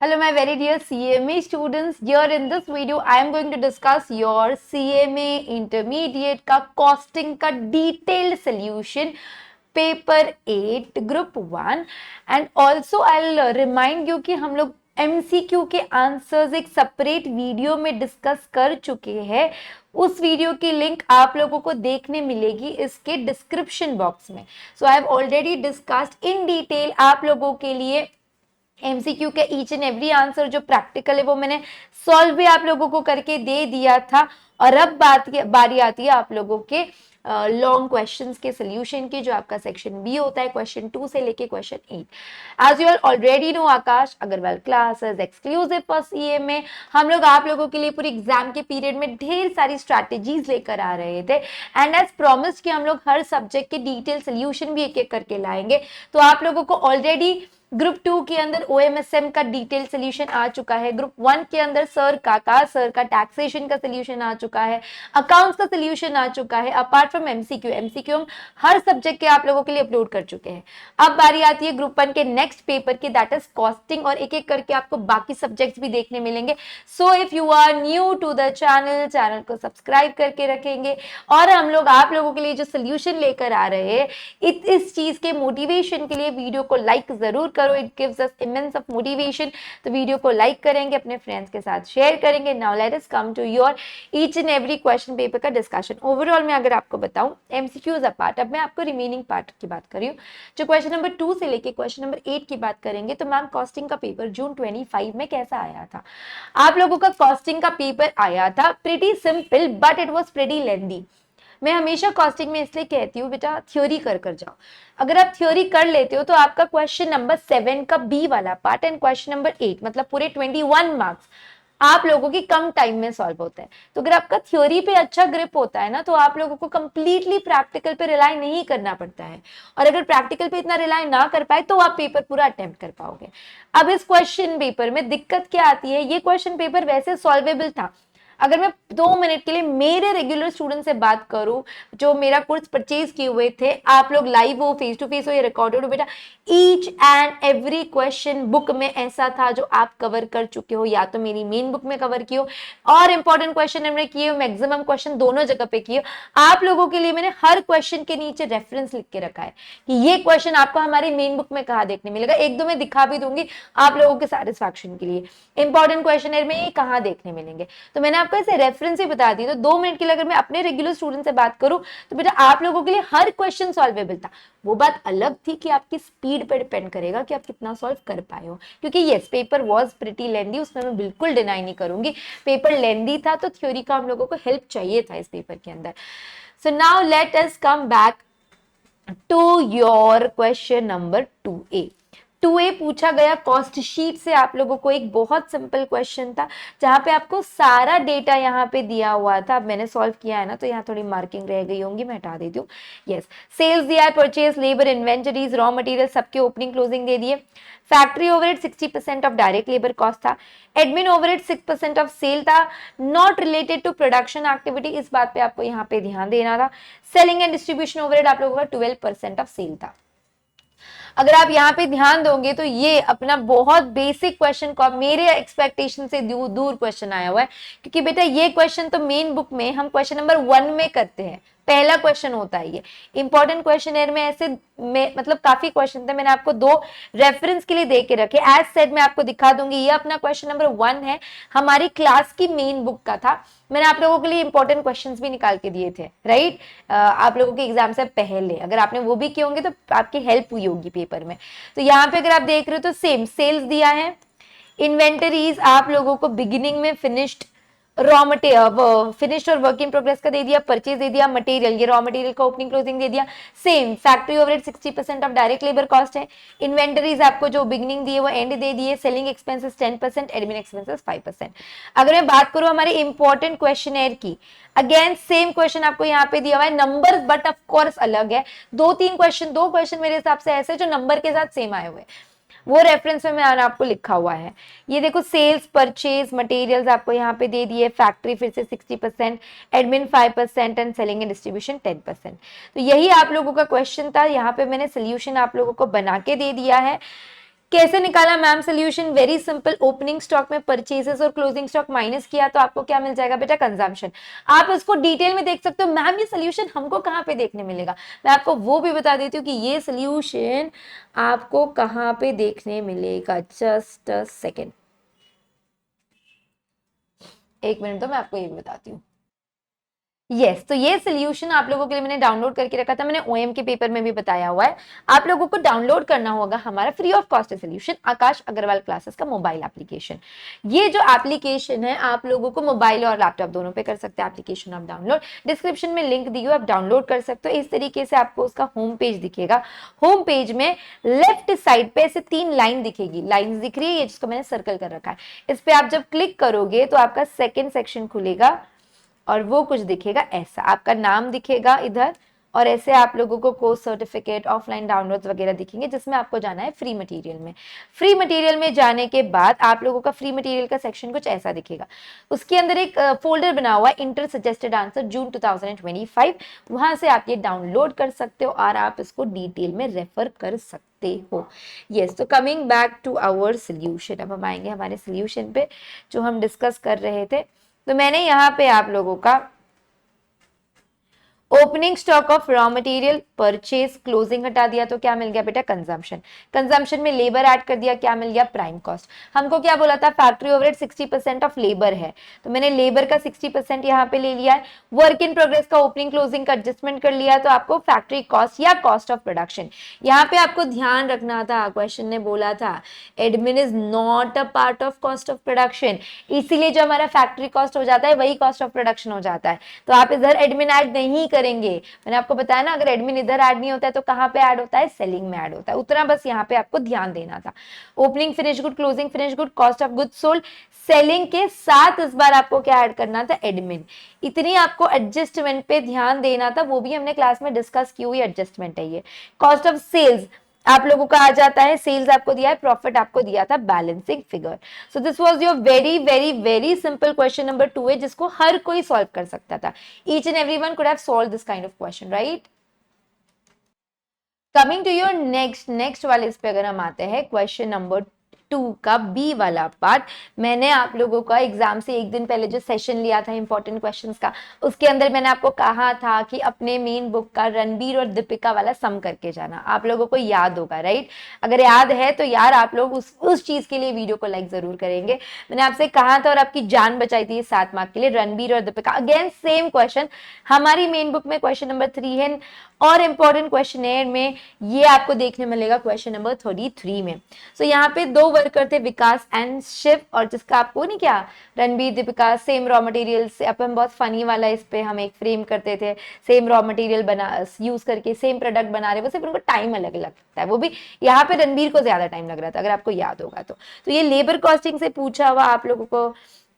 Hello, my very dear CMA students. Here in this video, I am going to discuss your CMA Intermediate का costing का detailed solution, paper 8, group 1, and also I'll remind you कि हम लोग MCQ के answers एक separate video में discuss कर चुके हैं. उस वीडियो की लिंक आप लोगों को देखने मिलेगी इसके डिस्क्रिप्शन बॉक्स में. So I have already discussed in detail आप लोगों के लिए एमसीक्यू के ईच एंड एवरी आंसर जो प्रैक्टिकल है वो मैंने सॉल्व भी आप लोगों को करके दे दिया था. और अब बारी आती है आप लोगों के लॉन्ग क्वेश्चंस के सोल्यूशन की, जो आपका सेक्शन बी होता है क्वेश्चन 2 से लेके question 8. As you already know, Aakash Agarwal classes exclusive for CMA, हम लोग आप लोगों के लिए पूरी एग्जाम के पीरियड में ढेर सारी स्ट्रैटेजीज लेकर आ रहे थे. एंड एज प्रॉमिस कि हम लोग हर सब्जेक्ट के डिटेल सोल्यूशन भी एक एक करके लाएंगे. तो आप लोगों को ऑलरेडी ग्रुप 2 के अंदर ओएमएसएम का डिटेल सोल्यूशन आ चुका है. ग्रुप 1 के अंदर सर का टैक्सेशन का सोल्यूशन आ चुका है. अकाउंट्स का सोल्यूशन आ चुका है. अपार्ट फ्रॉम एमसीक्यू हम हर सब्जेक्ट के आप लोगों के लिए अपलोड कर चुके हैं. अब बारी आती है ग्रुप 1 के नेक्स्ट पेपर की, दैट इज कॉस्टिंग, और एक एक करके आपको बाकी सब्जेक्ट्स भी देखने मिलेंगे. So if you are new to the channel को सब्सक्राइब करके रखेंगे. और हम लोग आप लोगों के लिए जो सोल्यूशन लेकर आ रहे हैं इस चीज के मोटिवेशन के लिए वीडियो को लाइक जरूर करो. It gives us immense of motivation. तो वीडियो को लाइक करेंगे, अपने फ्रेंड्स के साथ शेयर करेंगे. Now let us come to your each and every question paper का डिस्कशन. ओवरऑल मैं अगर आपको बताऊं एमसीक्यूज पार्ट, अब मैं आपको रिमेनिंग पार्ट की बात कर रही हूँ. जो क्वेश्चन नंबर 2 से लेके क्वेश्चन नंबर 8 की बात करेंगे तो मैम कॉस्टिंग का पेपर जून 25 में कैसा आया था. आप लोगों का कॉस्टिंग का पेपर आया था pretty simple but it was pretty lengthy. मैं हमेशा कॉस्टिंग में इसलिए कहती हूँ बेटा थ्योरी कर जाओ. अगर आप थ्योरी कर लेते हो तो आपका क्वेश्चन नंबर 7 का बी वाला पार्ट एंड क्वेश्चन नंबर 8 मतलब पूरे 21 मार्क्स आप लोगों की कम टाइम में सॉल्व होता है. तो अगर आपका थ्योरी पे अच्छा ग्रिप होता है ना तो आप लोगों को कंप्लीटली प्रैक्टिकल पे रिलाई नहीं करना पड़ता है. और अगर प्रैक्टिकल पे इतना रिलाई ना कर पाए तो आप पेपर पूरा अटेम्प्ट कर पाओगे. अब इस क्वेश्चन पेपर में दिक्कत क्या आती है, ये क्वेश्चन पेपर वैसे सॉल्वेबल था. अगर मैं 2 मिनट के लिए मेरे रेगुलर स्टूडेंट से बात करूं जो मेरा कोर्स परचेज किए हुए थे, आप लोग लाइव हो, फेस टू फेस हो या रिकॉर्डेड हो, बेटा each and every question book में ऐसा था जो आप कवर कर चुके हो, या तो मेरी मेन बुक में कवर किए हो और इंपॉर्टेंट क्वेश्चन हमने किए हो, मैक्सिमम क्वेश्चन दोनों जगह पे किए हो. आप लोगों के लिए मैंने हर क्वेश्चन के नीचे रेफरेंस लिख के रखा है कि ये क्वेश्चन आपको हमारी मेन बुक में कहाँ देखने मिलेगा. एक दो मैं दिखा भी दूंगी आप लोगों के सेटिस्फैक्शन के लिए इंपॉर्टेंट क्वेश्चन में ये कहाँ देखने मिलेंगे. तो मैंने आपको ऐसे रेफरेंस ही बता दी. तो 2 मिनट के लिए अगर मैं अपने रेगुलर स्टूडेंट से बात करूं तो बेटा आप लोगों के लिए हर क्वेश्चन सॉल्वेबल था. वो बात अलग थी कि आपकी स्पीड पे डिपेंड करेगा कि आप कितना सॉल्व कर पाए हो. क्योंकि यस पेपर वाज प्रीटी लेंदी, उसमें मैं बिल्कुल डिनाई नहीं करूंगी. पेपर लेंदी था तो थ्योरी का हम लोगों को हेल्प चाहिए था इस पेपर के अंदर. So now let us come back to your question number 2A. 2A पूछा गया कॉस्ट शीट से आप लोगों को एक बहुत सिंपल क्वेश्चन था जहां पे आपको सारा डेटा यहाँ पे दिया हुआ था. अब मैंने सॉल्व किया है ना तो यहाँ थोड़ी मार्किंग रह गई होंगी, मैं हटा देती हूँ. यस, सेल्स दिया है, purchase, labour, inventories, raw material सबके ओपनिंग क्लोजिंग दे दिए. Factory overhead 60% of direct labour cost था. एडमिन ओवरहेड 6% ऑफ सेल था, not related to production activity. इस बात पे आपको यहाँ पे ध्यान देना था. सेलिंग एंड डिस्ट्रीब्यूशन ओवरहेड आप लोगों का 12% ऑफ सेल था. अगर आप यहाँ पे ध्यान दोगे तो ये अपना बहुत बेसिक क्वेश्चन को मेरे एक्सपेक्टेशन से दूर क्वेश्चन आया हुआ है. क्योंकि बेटा ये क्वेश्चन तो मेन बुक में हम क्वेश्चन नंबर 1 में करते हैं, पहला क्वेश्चन होता है. ये इंपॉर्टेंट क्वेश्चन में ऐसे में मतलब काफी क्वेश्चन थे, मैंने आपको 2 रेफरेंस के लिए दे के रखे. एज सेड मैं आपको दिखा दूंगी, ये अपना क्वेश्चन नंबर 1 है, हमारी क्लास की मेन बुक का था. मैंने आप लोगों के लिए इंपॉर्टेंट क्वेश्चंस भी निकाल के दिए थे, राइट. आप लोगों के एग्जाम से पहले अगर आपने वो भी किए होंगे तो आपकी हेल्प हुई होगी पेपर में. तो यहाँ पे अगर आप देख रहे हो तो सेम सेल्स दिया है, इन्वेंटरीज आप लोगों को बिगिनिंग में फिनिश्ड, रॉ मटेरियल फिनिश्ड और वर्क इन प्रोग्रेस का दे दिया, परचेज दे दिया, मटेरियल ये रॉ मटेरियल का ओपनिंग क्लोजिंग दे दिया. Same factory overhead 60% of direct labour cost है. इन्वेंटरीज आपको जो बिगिनिंग दिए वो एंड दे दिए. Selling expenses 10%, admin expenses 5%. अगर मैं बात करूं हमारे इंपॉर्टेंट क्वेश्चनर की, अगेन सेम क्वेश्चन आपको यहाँ पे दिया हुआ है, नंबर बट ऑफ कोर्स अलग है. 2 क्वेश्चन मेरे हिसाब से ऐसे जो नंबर के साथ सेम आए हुए, वो रेफरेंस में मैंने आपको लिखा हुआ है. ये देखो सेल्स, परचेज, मटेरियल्स आपको यहाँ पे दे दिए. फैक्ट्री फिर से 60%, admin 5% and selling and distribution 10%. तो यही आप लोगों का क्वेश्चन था. यहाँ पे मैंने सोल्यूशन आप लोगों को बना के दे दिया है. कैसे निकाला ma'am solution? Very simple, opening stock में परचेजेस और क्लोजिंग स्टॉक माइनस किया तो आपको क्या मिल जाएगा बेटा? कंजम्पशन। आप इसको डिटेल में देख सकते हो। मैम ये सोल्यूशन हमको कहाँ पे देखने मिलेगा? मैं आपको वो भी बता देती हूँ कि ये सोल्यूशन आपको कहाँ पे देखने मिलेगा। जस्ट अ सेकेंड, एक मिनट तो मैं आपको ये भी बताती हूँ। यस तो ये सोल्यूशन आप लोगों के लिए मैंने डाउनलोड करके रखा था, मैंने ओएम के पेपर में भी बताया हुआ है। आप लोगों को डाउनलोड करना होगा हमारा free of cost solution, Aakash Agarwal classes का मोबाइल एप्लीकेशन। ये जो एप्लीकेशन है आप लोगों को मोबाइल और लैपटॉप दोनों पे कर सकते हैं एप्लीकेशन आप डाउनलोड। डिस्क्रिप्शन में लिंक दी हुई, आप डाउनलोड कर सकते हो। इस तरीके से आपको उसका होम पेज दिखेगा। होम पेज में लेफ्ट साइड पे ऐसे 3 लाइन दिखेगी, लाइन दिख रही है ये जिसको मैंने सर्कल कर रखा है। इस पे आप जब क्लिक करोगे तो आपका सेकेंड सेक्शन खुलेगा और वो कुछ दिखेगा ऐसा, आपका नाम दिखेगा इधर, और ऐसे आप लोगों को कोर्स सर्टिफिकेट, ऑफलाइन डाउनलोड्स वगैरह दिखेंगे, जिसमें आपको जाना है फ्री मटेरियल में। फ्री मटेरियल में जाने के बाद आप लोगों का फ्री मटेरियल का सेक्शन कुछ ऐसा दिखेगा। उसके अंदर एक फोल्डर बना हुआ है, इंटर सजेस्टेड आंसर जून 2025। वहां से आप ये डाउनलोड कर सकते हो और आप इसको डिटेल में रेफर कर सकते हो। यस तो coming back to our solution, अब हम आएंगे हमारे सोल्यूशन पे जो हम डिस्कस कर रहे थे। तो मैंने यहाँ पे आप लोगों का opening stock of raw material, purchase, closing हटा दिया तो क्या मिल गया बेटा? कंजम्पशन। कंजम्पशन में लेबर ऐड कर दिया, क्या मिल गया? Prime cost. हमको क्या बोला था? फैक्ट्री ओवरहेड 60% ऑफ लेबर है, तो मैंने लेबर का 60% यहाँ पे ले लिया है। वर्क इन प्रोग्रेस का ओपनिंग क्लोजिंग का एडजस्टमेंट कर लिया, तो आपको फैक्ट्री कॉस्ट या कॉस्ट ऑफ प्रोडक्शन। यहाँ पे आपको ध्यान रखना था, क्वेश्चन ने बोला था admin is not a part of cost of production, इसीलिए जो हमारा फैक्ट्री कॉस्ट हो जाता है वही कॉस्ट ऑफ प्रोडक्शन हो जाता है। तो आप इधर एडमिन ऐड नहीं करेंगे। मैंने आपको बताया ना, अगर एडमिन इधर ऐड नहीं होता है तो कहां पे ऐड होता है? सेलिंग में ऐड होता है। उतना बस यहाँ पे आपको ध्यान देना था। Opening finish good, closing finish good, cost of good sold, selling के साथ इस बार आपको क्या ऐड करना था? एडमिन। इतनी आपको एडजस्टमेंट पे ध्यान देना था, वो भी हमने क्लास में डिस्कस की हुई एडजस्टमेंट है ये। कॉस्ट ऑफ सेल्स आप लोगों का आ जाता है, सेल्स आपको दिया है, प्रॉफिट आपको दिया था, balancing figure. So this was your very very very simple question number 2 है, जिसको हर कोई सॉल्व कर सकता था। Each and everyone could have solve this kind of question, right? Coming to your next वाले इस पे अगर हम आते हैं, क्वेश्चन नंबर 2 का बी वाला पार्ट। मैंने आप लोगों का एग्जाम से एक दिन पहले जो सेशन लिया था इंपॉर्टेंट क्वेश्चंस का, उसके अंदर मैंने आपको कहा था कि अपने मेन बुक का रणबीर और दीपिका वाला सम करके जाना। आप लोगों को याद होगा, राइट? अगर याद है तो यार आप लोग उस चीज के लिए वीडियो को लाइक जरूर करेंगे। मैंने आपसे कहा था और आपकी जान बचाई थी 7 मार्क के लिए, रणबीर और दीपिका। अगेन सेम क्वेश्चन, हमारी मेन बुक में क्वेश्चन नंबर 3 है, और इंपॉर्टेंट क्वेश्चन में ये आपको देखने मिलेगा क्वेश्चन नंबर 33 में। सो यहाँ पे 2 वर्कर थे, विकास एंड शिव, और जिसका आपको नहीं क्या, Ranbir Deepika same raw material से, अपन बहुत फनी वाला इस पे हम एक फ्रेम करते थे, सेम रॉ मटेरियल बना यूज करके सेम प्रोडक्ट बना रहे, वो सिर्फ उनको टाइम अलग लगता है, वो भी यहाँ पे रणबीर को ज्यादा टाइम लग रहा था, अगर आपको याद होगा तो ये लेबर कॉस्टिंग से पूछा हुआ आप लोगों को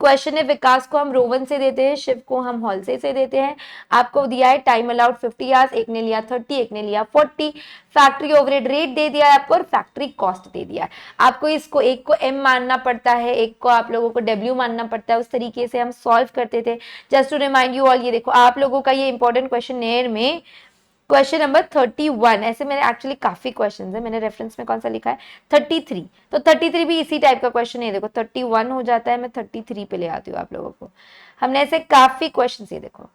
क्वेश्चन है। विकास को हम रोवन से देते हैं, शिव को हम हॉलसे से देते हैं। आपको दिया है टाइम अलाउड 50 आवर्स, एक ने लिया 30, एक ने लिया 40। फैक्ट्री ओवरहेड रेट दे दिया है आपको और फैक्ट्री कॉस्ट दे दिया है आपको। इसको एक को एम मानना पड़ता है, एक को आप लोगों को डब्ल्यू मानना पड़ता है। उस तरीके से हम सॉल्व करते थे। Just to remind you all, ये देखो आप लोगों का ये इंपॉर्टेंट क्वेश्चन में क्वेश्चन नंबर 31, ऐसे मेरे एक्चुअली काफी क्वेश्चंस है, मैंने रेफरेंस में कौन सा लिखा है 33, तो 33 भी इसी टाइप का क्वेश्चन है। देखो 31 हो जाता है, मैं 33 पे ले आती हूँ आप लोगों को। हमने ऐसे काफी क्वेश्चन है, देखो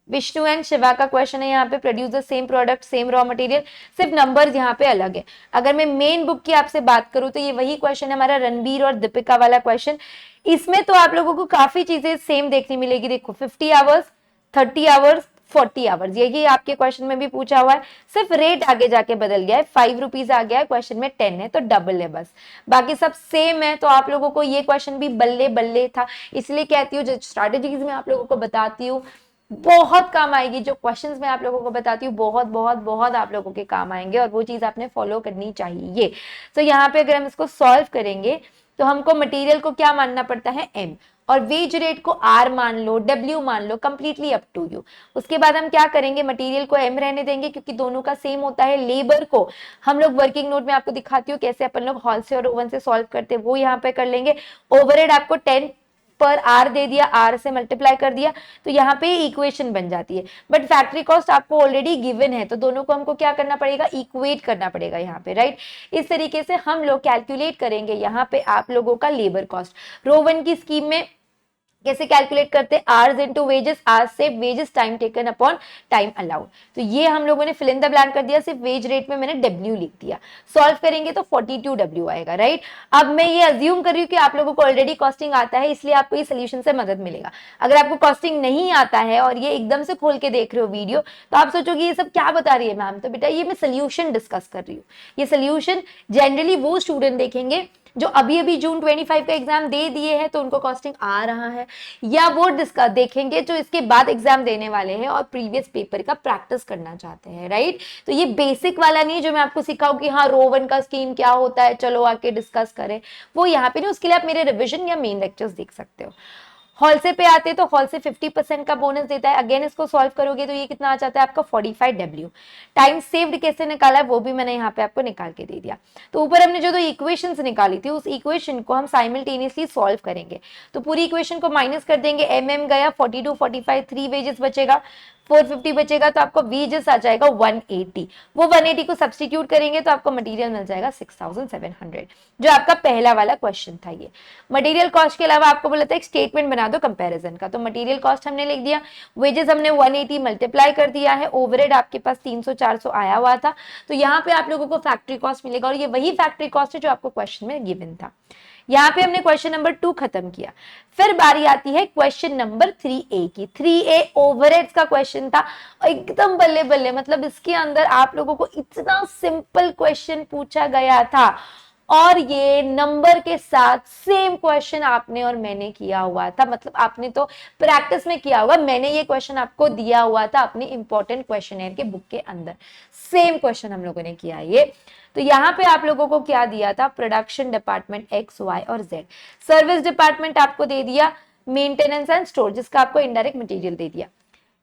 विष्णु एंड शिवा का क्वेश्चन है यहाँ पे, produce the same product same raw material, सिर्फ नंबर्स यहाँ पे अलग है। अगर मैं मेन बुक की आपसे बात करूँ तो ये वही क्वेश्चन है हमारा रणबीर और दीपिका वाला क्वेश्चन। इसमें तो आप लोगों को काफी चीजें सेम देखने मिलेगी। देखो 50 आवर्स, 30 आवर्स, 40 आवर्स, यही आपके क्वेश्चन में भी पूछा हुआ है, सिर्फ रेट आगे जाके बदल गया है, 5 रुपीज आ गया है, क्वेश्चन में 10 है तो डबल है बस, बाकी सब सेम है। तो आप लोगों को ये क्वेश्चन भी बल्ले बल्ले था, इसलिए कहती हूँ जो स्ट्रैटेजीज में आप लोगों को बताती हूँ बहुत काम आएगी, जो क्वेश्चंस मैं आप लोगों को बताती हूँ बहुत बहुत बहुत आप लोगों के काम आएंगे, और वो चीज आपने फॉलो करनी चाहिए। तो यहाँ पे अगर हम इसको सॉल्व करेंगे तो हमको मटेरियल को क्या मानना पड़ता है? एम, और वेज रेट को आर मान लो, डब्ल्यू मान लो, कंप्लीटली अप टू यू। उसके बाद हम क्या करेंगे, मटेरियल को एम रहने देंगे क्योंकि दोनों का सेम होता है। लेबर को हम लोग वर्किंग नोट में आपको दिखाती हूँ कैसे अपन लोग हॉल से और ओवन से सॉल्व करते हैं, वो यहाँ पे कर लेंगे। ओवरहेड आपको 10 पर आर दे दिया, आर से मल्टीप्लाई कर दिया, तो यहाँ पे इक्वेशन बन जाती है। बट फैक्ट्री कॉस्ट आपको ऑलरेडी गिवन है, तो दोनों को हमको क्या करना पड़ेगा, इक्वेट करना पड़ेगा यहाँ पे, राइट। इस तरीके से हम लोग कैलकुलेट करेंगे यहाँ पे आप लोगों का लेबर कॉस्ट। रो 1 की स्कीम में कैसे कैलकुलेट करते हैं, आवर्स इनटू वेजेस, आवर्स से wages time taken upon time allowed. तो ये हम लोगों ने फिल इन द ब्लैंक कर दिया, सिर्फ वेज रेट में मैंने W लिख दिया। सॉल्व करेंगे तो 42W आएगा, राइट। अब मैं ये अज्यूम कर रही हूँ कि आप लोगों को ऑलरेडी कॉस्टिंग आता है, इसलिए आपको ये सोल्यूशन से मदद मिलेगा। अगर आपको कॉस्टिंग नहीं आता है और ये एकदम से खोल के देख रहे हो वीडियो, तो आप सोचोगे ये सब क्या बता रही है मैम, तो बेटा ये मैं सोल्यूशन डिस्कस कर रही हूँ। ये सोल्यूशन जनरली वो स्टूडेंट देखेंगे जो अभी अभी जून 25 का एग्जाम दे दिए हैं, तो उनको कॉस्टिंग आ रहा है, या वो डिस्कस देखेंगे जो इसके बाद एग्जाम देने वाले हैं और प्रीवियस पेपर का प्रैक्टिस करना चाहते हैं, राइट। तो ये बेसिक वाला नहीं जो मैं आपको सिखाऊं कि हाँ रो 1 का स्कीम क्या होता है, चलो आके डिस्कस करें, वो यहाँ पे नहीं। उसके लिए आप मेरे रिविजन या मेन लेक्चर्स देख सकते हो। हॉल से पे आते तो हॉल से 50% का बोनस देता है। अगेन इसको सॉल्व करोगे तो ये कितना आ जाता है आपका 45W। टाइम सेव्ड कैसे निकाला है वो भी मैंने यहाँ पे आपको निकाल के दे दिया। तो ऊपर हमने जो दो इक्वेशंस निकाली थी, उस इक्वेशन को हम साइमल्टेनियसली सॉल्व करेंगे। तो पूरी इक्वेशन को माइनस कर देंगे, MM गया 42, 45, 3 वेजेस बचेगा, 450 बचेगा, तो आपको वेजेस आ जाएगा 180। वो 180 को सब्स्टिट्यूट करेंगे तो आपको मटेरियल मिल जाएगा 6700, जो आपका पहला वाला क्वेश्चन था। ये मटेरियल कॉस्ट के अलावा आपको बोला था एक स्टेटमेंट बना दो कंपैरिजन का, तो मटेरियल कॉस्ट हमने लिख दिया, वेजेस हमने 180 मल्टीप्लाई कर दिया है, ओवरहेड आपके पास 300-400 आया हुआ था, तो यहाँ पे आप लोगों को फैक्ट्री कॉस्ट मिलेगा, और ये वही फैक्ट्री कॉस्ट है जो आपको क्वेश्चन में गिवन था। यहाँ पे हमने क्वेश्चन नंबर 2 खत्म किया। फिर बारी आती है क्वेश्चन नंबर 3A की। 3A ओवरहेड्स का क्वेश्चन था, एकदम बल्ले बल्ले, मतलब इसके अंदर आप लोगों को इतना सिंपल क्वेश्चन पूछा गया था, और ये नंबर के साथ सेम क्वेश्चन आपने और मैंने किया हुआ था, मतलब आपने तो प्रैक्टिस में किया होगा, मैंने ये क्वेश्चन आपको दिया हुआ था अपने इंपॉर्टेंट क्वेश्चनर के बुक के अंदर, सेम क्वेश्चन हम लोगों ने किया ये। तो यहाँ पे आप लोगों को क्या दिया था, प्रोडक्शन डिपार्टमेंट X, Y और Z, सर्विस डिपार्टमेंट आपको दे दिया मेंटेनेंस एंड स्टोर, जिसका आपको इनडायरेक्ट मटेरियल दे दिया,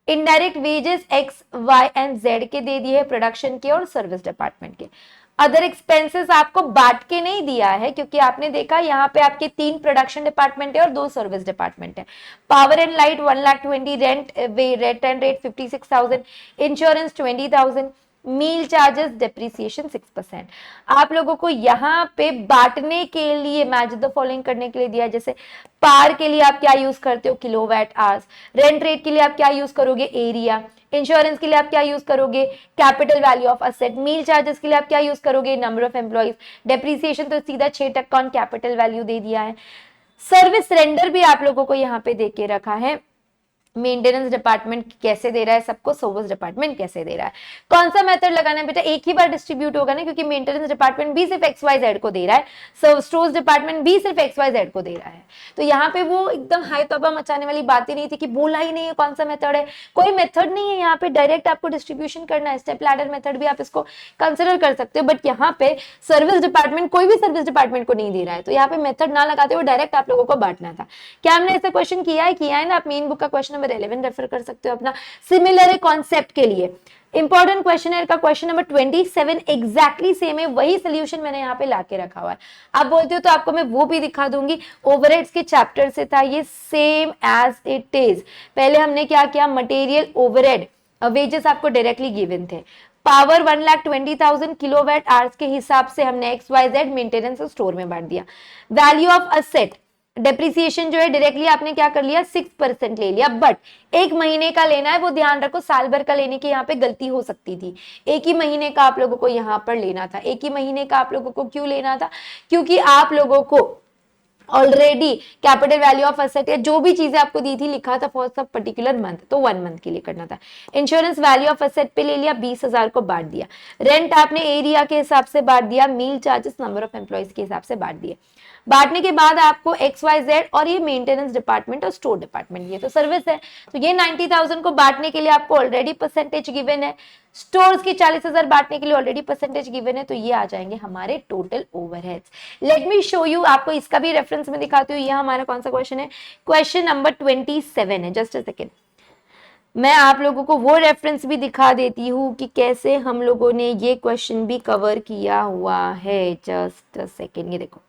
indirect wages X, Y and Z के दे दिए, प्रोडक्शन के और सर्विस डिपार्टमेंट के। अदर एक्सपेंसेस आपको बांट के नहीं दिया है, क्योंकि आपने देखा यहाँ पे आपके 3 प्रोडक्शन डिपार्टमेंट है और 2 सर्विस डिपार्टमेंट है। Power and light 1,20,000, rent and rate 56,000, insurance 20,000, meal charges, depreciation 6%। आप लोगों को यहाँ पे बांटने के लिए मैच द फॉलोइंग करने के लिए दिया, जैसे पावर के लिए आप क्या यूज करते हो, किलोवाट आवर्स, रेंट रेट के लिए आप क्या यूज करोगे, एरिया, इंश्योरेंस के लिए आप क्या यूज करोगे, capital value of asset, meal charges के लिए आप क्या यूज करोगे, नंबर ऑफ एम्प्लॉइज, डेप्रिसिएशन तो सीधा 6% ऑन कैपिटल वैल्यू दे दिया है। सर्विस रेंडर भी आप लोगों को यहाँ पे दे के रखा है, मेंटेनेंस डिपार्टमेंट कैसे दे रहा है सबको, सर्विस डिपार्टमेंट कैसे दे रहा है। कौन सा मेथड लगाना है बेटा, एक ही बार डिस्ट्रीब्यूट होगा ना, क्योंकि मेंटेनेंस डिपार्टमेंट भी सिर्फ XYZ को दे रहा है, स्टोर्स डिपार्टमेंट भी सिर्फ XYZ को दे रहा है। तो यहाँ पे वो एकदम हाई तौबा मचाने वाली बात ही नहीं थी कि बोला ही नहीं है कौन सा मेथड है, कोई मेथड नहीं है यहाँ पे, डायरेक्ट आपको डिस्ट्रीब्यूशन करना है। स्टेप लैडर मेथड भी आप इसको कंसिडर कर सकते हो, बट यहाँ पे सर्विस डिपार्टमेंट कोई भी सर्विस डिपार्टमेंट को नहीं दे रहा है, तो यहाँ पे मेथड ना लगाते हुए डायरेक्ट आप लोगों को बांटना था। क्या हमने ऐसा क्वेश्चन किया है ना, आप मेन बुक का क्वेश्चन नंबर 11 रेफर कर सकते हो अपना, सिमिलर है कॉन्सेप्ट के लिए। इंपॉर्टेंट क्वेश्चन है का क्वेश्चन नंबर 27 एग्जैक्टली सेम है, वही सोल्यूशन मैंने यहाँ पे लाके रखा हुआ है। आप बोलते हो तो आपको मैं वो भी दिखा दूंगी, ओवरहेड्स के चैप्टर से था ये, सेम एज इट इज। पहले हमने क्या किया, मटेरियल ओवरहेड वेजेस आपको डायरेक्टली गिवन थे, पावर 1,20,000 किलोवाट आवर्स के हिसाब से हमने XYZ मेंटेनेंस और स्टोर में बांट दिया। वैल्यू ऑफ असेट, डेप्रिसिएशन जो है डायरेक्टली आपने क्या कर लिया, 6% ले लिया, बट एक महीने का लेना है, वो ध्यान रखो, साल भर का लेने की यहाँ पे गलती हो सकती थी। एक ही महीने का आप लोगों को यहाँ पर लेना था। एक ही महीने का आप लोगों को क्यों लेना था, क्योंकि आप लोगों को already capital value of asset या जो भी चीजें आपको दी थी लिखा था फॉर सब पर्टिकुलर मंथ, तो 1 मंथ के लिए करना था। इंश्योरेंस वैल्यू ऑफ एसेट पे ले लिया, 20,000 को बांट दिया। रेंट आपने एरिया के हिसाब से बांट दिया, मील चार्जेस नंबर ऑफ एम्प्लॉइज के हिसाब से बांट दिए। बांटने के बाद आपको XYZ और ये मेंटेनेंस डिपार्टमेंट और स्टोर डिपार्टमेंट, ये तो सर्विस है, तो ये 90,000 को बांटने के लिए आपको ऑलरेडी परसेंटेज गिवन है। स्टोर्स की 40,000 बांटने के लिए ऑलरेडी परसेंटेज गिवन है, तो ये आ जाएंगे हमारे total overheads. Let me show you, आपको इसका भी रेफरेंस में दिखाती हूँ। ये हमारा कौन सा क्वेश्चन है, क्वेश्चन नंबर 27 है। जस्ट अ सेकेंड, मैं आप लोगों को वो रेफरेंस भी दिखा देती हूँ कि कैसे हम लोगों ने ये क्वेश्चन भी कवर किया हुआ है। जस्ट अ सेकेंड, ये देखो,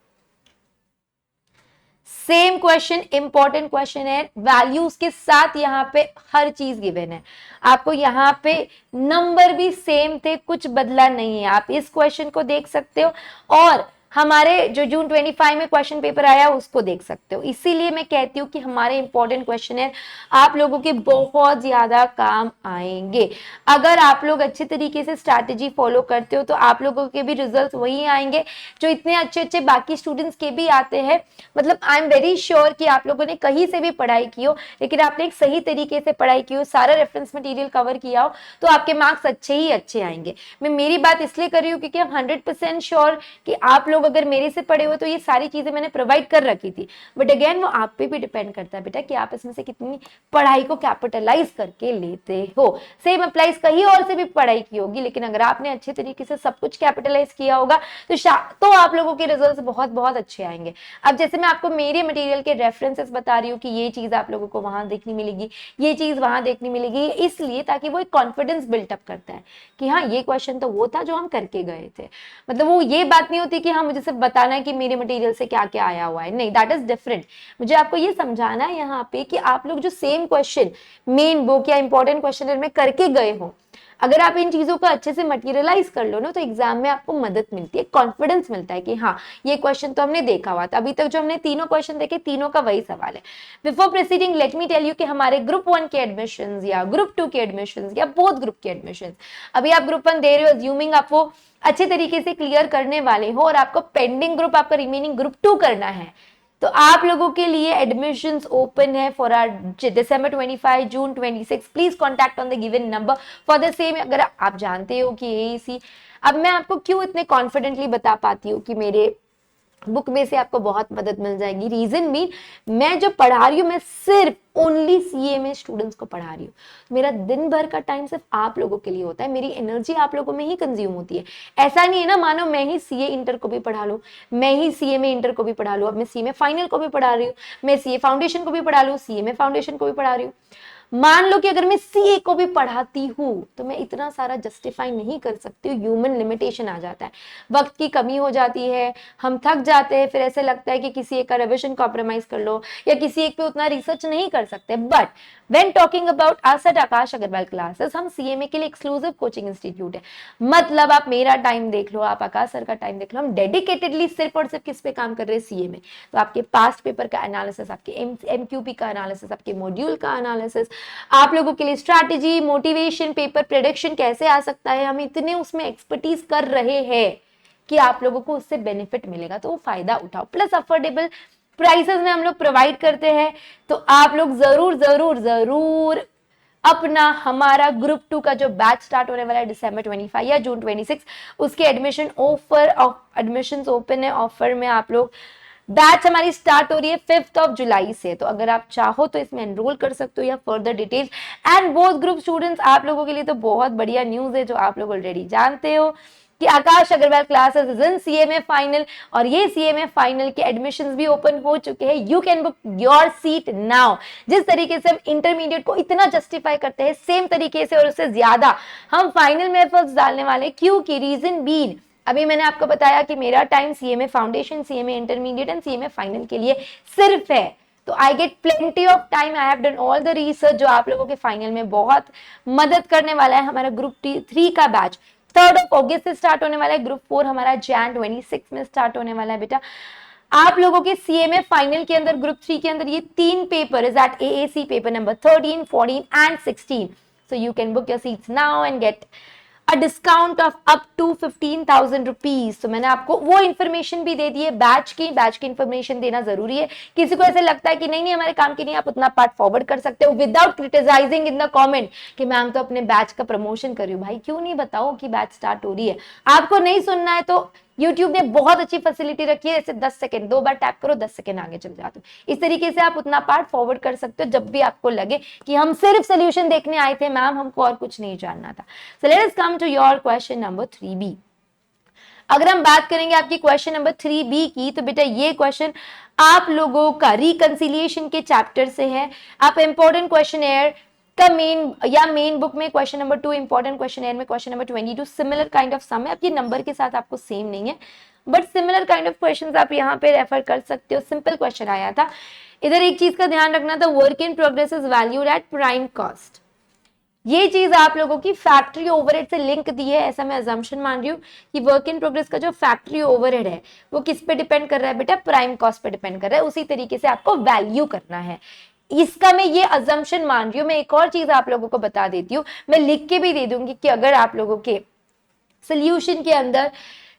सेम क्वेश्चन, इंपॉर्टेंट क्वेश्चन है, वैल्यूज के साथ यहाँ पे हर चीज गिवन है, आपको यहाँ पे नंबर भी सेम थे, कुछ बदला नहीं है। आप इस क्वेश्चन को देख सकते हो और हमारे जो जून 25 में क्वेश्चन पेपर आया उसको देख सकते हो। इसीलिए मैं कहती हूँ कि हमारे इंपॉर्टेंट क्वेश्चन है आप लोगों के बहुत ज्यादा काम आएंगे। अगर आप लोग अच्छे तरीके से स्ट्रैटेजी फॉलो करते हो तो आप लोगों के भी रिजल्ट वही आएंगे जो इतने अच्छे अच्छे बाकी स्टूडेंट्स के भी आते हैं। मतलब आई एम वेरी श्योर कि आप लोगों ने कहीं से भी पढ़ाई की हो, लेकिन आपने एक सही तरीके से पढ़ाई की हो, सारा रेफरेंस मटेरियल कवर किया हो, तो आपके मार्क्स अच्छे ही अच्छे आएंगे। मैं मेरी बात इसलिए कर रही हूँ क्योंकि हम 100% श्योर कि आप लोग अगर मेरे से पढ़े हो तो ये सारी चीजें मैंने प्रोवाइड कर रखी थी। बट अगेन वो आप पे भी डिपेंड करता है बेटा कि आप इसमें से कितनी पढ़ाई को कैपिटलाइज करके लेते हो। सेम अप्लाइज कहीं और से भी पढ़ाई की होगी, लेकिन अगर आपने अच्छे तरीके से सब कुछ कैपिटलाइज किया होगा तो आप लोगों के रिजल्ट बहुत बहुत अच्छे आएंगे। अब जैसे मैं आपको मेरे मटेरियल के रेफरेंसेस बता रही हूँ कि ये चीज आप लोगों को वहां देखने मिलेगी, ये चीज वहां देखने मिलेगी, इसलिए ताकि वो एक कॉन्फिडेंस बिल्टअप करता है कि हाँ ये क्वेश्चन तो वो था जो हम करके गए थे। मतलब वो ये बात नहीं होती कि हाँ मुझे सिर्फ बताना है कि मेरे मटेरियल से क्या क्या आया हुआ है, नहीं, दैट इज डिफरेंट। मुझे आपको ये समझाना है यहाँ पे कि आप लोग जो सेम क्वेश्चन मेन बुक या इंपॉर्टेंट क्वेश्चन में करके गए हो, अगर आप इन चीजों को अच्छे से मटेरियलाइज कर लो ना तो एग्जाम में आपको मदद मिलती है, कॉन्फिडेंस मिलता है कि हाँ ये क्वेश्चन तो हमने देखा हुआ था। अभी तक जो हमने तीनों क्वेश्चन देखे तीनों का वही सवाल है। Before proceeding let me tell you कि हमारे ग्रुप 1 के एडमिशंस या ग्रुप 2 के एडमिशंस या बोथ ग्रुप के एडमिशंस, अभी आप ग्रुप 1 दे रहे हो, अज्यूमिंग आप वो अच्छे तरीके से क्लियर करने वाले हो और आपको पेंडिंग ग्रुप आपका रिमेनिंग ग्रुप 2 करना है, तो आप लोगों के लिए एडमिशंस ओपन है for our December 25 June 26। Please contact on the given number for the same. अगर आप जानते हो कि AEC, अब मैं आपको क्यों इतने कॉन्फिडेंटली बता पाती हूँ कि मेरे बुक में से आपको बहुत मदद मिल जाएगी, रीजन मीन मैं जो पढ़ा रही हूँ मैं सिर्फ ओनली सीए में स्टूडेंट्स को पढ़ा रही हूँ। मेरा दिन भर का टाइम सिर्फ आप लोगों के लिए होता है, मेरी एनर्जी आप लोगों में ही कंज्यूम होती है। ऐसा नहीं है ना मानो मैं ही सीए इंटर को भी पढ़ा लूँ, मैं ही सीए में इंटर को भी पढ़ा लूँ, अब मैं सीए में फाइनल को भी पढ़ा रही हूँ, मैं सीए फाउंडेशन को भी पढ़ा लूँ, सीए में फाउंडेशन को भी पढ़ा रही हूँ। मान लो कि अगर मैं सीए को भी पढ़ाती हूँ तो मैं इतना सारा जस्टिफाई नहीं कर सकती हूँ, ह्यूमन लिमिटेशन आ जाता है, वक्त की कमी हो जाती है, हम थक जाते हैं, फिर ऐसे लगता है कि किसी एक का रिविजन कॉम्प्रोमाइज कर लो या किसी एक पे उतना रिसर्च नहीं कर सकते। But when talking about us at Aakash Agarwal classes, हम सीएमए के लिए एक्सक्लूसिव कोचिंग इंस्टीट्यूट है। मतलब आप मेरा टाइम देख लो, आप आकाश सर का टाइम देख लो, हम डेडिकेटेडली सिर्फ और सिर्फ किस पे काम कर रहे हैं, सीए में। तो आपके पास्ट पेपर का एनालिसिस, आपके एमक्यूपी का एनालिसिस, आपके मॉड्यूल का एनालिसिस, आप लोगों के लिए स्ट्रैटेजी, मोटिवेशन, पेपर प्रेडिक्शन कैसे आ सकता है, हम इतने उसमें एक्सपर्टीज कर रहे हैं कि आप लोगों को उससे बेनिफिट मिलेगा, तो वो फायदा उठाओ। प्लस अफोर्डेबल प्राइसेस में हम लोग प्रोवाइड करते हैं, तो आप लोग जरूर जरूर जरूर अपना हमारा ग्रुप 2 का जो बैच स्टार्ट होने वाला है December 25 या June 26, उसके एडमिशन एडमिशंस ओपन है। ऑफर में आप लोग, बैच हमारी स्टार्ट हो रही है 5 जुलाई से, तो अगर आप चाहो तो इसमें एनरोल कर सकते हो या further details. And both group students, आप लोगों के लिए तो बहुत बढ़िया न्यूज है जो आप लोग ऑलरेडी जानते हो कि आकाश Agarwal classes is in CMA final, और ये सीएमए फाइनल के एडमिशंस भी ओपन हो चुके हैं। You can book your seat now. जिस तरीके से हम इंटरमीडिएट को इतना जस्टिफाई करते हैं, सेम तरीके से और उससे ज्यादा हम फाइनल में एफर्ट्स डालने वाले, क्योंकि रीजन बीन, अभी मैंने आपको बताया कि मेरा time CMA foundation, CMA intermediate and CMA final के लिए सिर्फ है, तो I get plenty of time, I have done all the research जो आप लोगों के फाइनल में बहुत मदद करने वाला है। हमारा ग्रुप 3 का बैच 3 अगस्त से स्टार्ट होने वाला है, ग्रुप 4 हमारा Jan 26 में स्टार्ट होने वाला है। बेटा आप लोगों के सीएमए फाइनल के अंदर, ग्रुप 3 के अंदर ये 3 paper is at AAC, paper number 13, 14 and 16। So you can book your seats now and get a discount of up to 15,000 rupees। तो मैंने आपको वो इन्फॉर्मेशन भी दे दी है, बैच की इन्फॉर्मेशन देना जरूरी है। किसी को ऐसे लगता है कि नहीं हमारे काम की नहीं, आप उतना पार्ट फॉरवर्ड कर सकते हो without criticising in the comment कि मैम तो अपने बैच का प्रमोशन कर रही हूँ। भाई क्यों नहीं बताओ कि बैच स्टार्ट हो रही है, आपको नहीं सुनना है तो YouTube ने बहुत अच्छी फैसिलिटी रखी है, ऐसे 10 सेकंड 2 बार टैप करो, 10 सेकंड आगे चल जाते हो। इस तरीके से आप उतना पार्ट फॉरवर्ड कर सकते हो जब भी आपको लगे कि हम सिर्फ सोल्यूशन देखने आए थे मैम, हमको और कुछ नहीं जानना था। So let us come to your question number 3B। अगर हम बात करेंगे आपकी क्वेश्चन नंबर 3B की, तो बेटा ये क्वेश्चन आप लोगों का रिकंसिलिएशन के चैप्टर से है। आप इंपॉर्टेंट क्वेश्चन एयर का मेन बुक में क्वेश्चन नंबर 2, इंपॉर्टेंट क्वेश्चन एयर में question number 22 similar kind of sum है। अब ये नंबर के साथ आपको सेम नहीं है, but similar kind of questions आप यहाँ पे रेफर कर सकते हो। सिंपल क्वेश्चन आया था। इधर एक चीज का ध्यान रखना था, work in progress is valued at prime cost. ये चीज आप लोगों की फैक्ट्री ओवरहेड से लिंक दी है, ऐसा मैं अजम्पशन मान रही हूँ कि वर्क इन प्रोग्रेस का जो फैक्ट्री ओवरहेड है वो किस पे डिपेंड कर रहा है बेटा, प्राइम कॉस्ट पे डिपेंड कर रहा है। उसी तरीके से आपको वैल्यू करना है, इसका मैं ये अजम्पशन मान रही हूँ। मैं एक और चीज आप लोगों को बता देती हूँ, मैं लिख के भी दे दूंगी कि अगर आप लोगों के सोल्यूशन के अंदर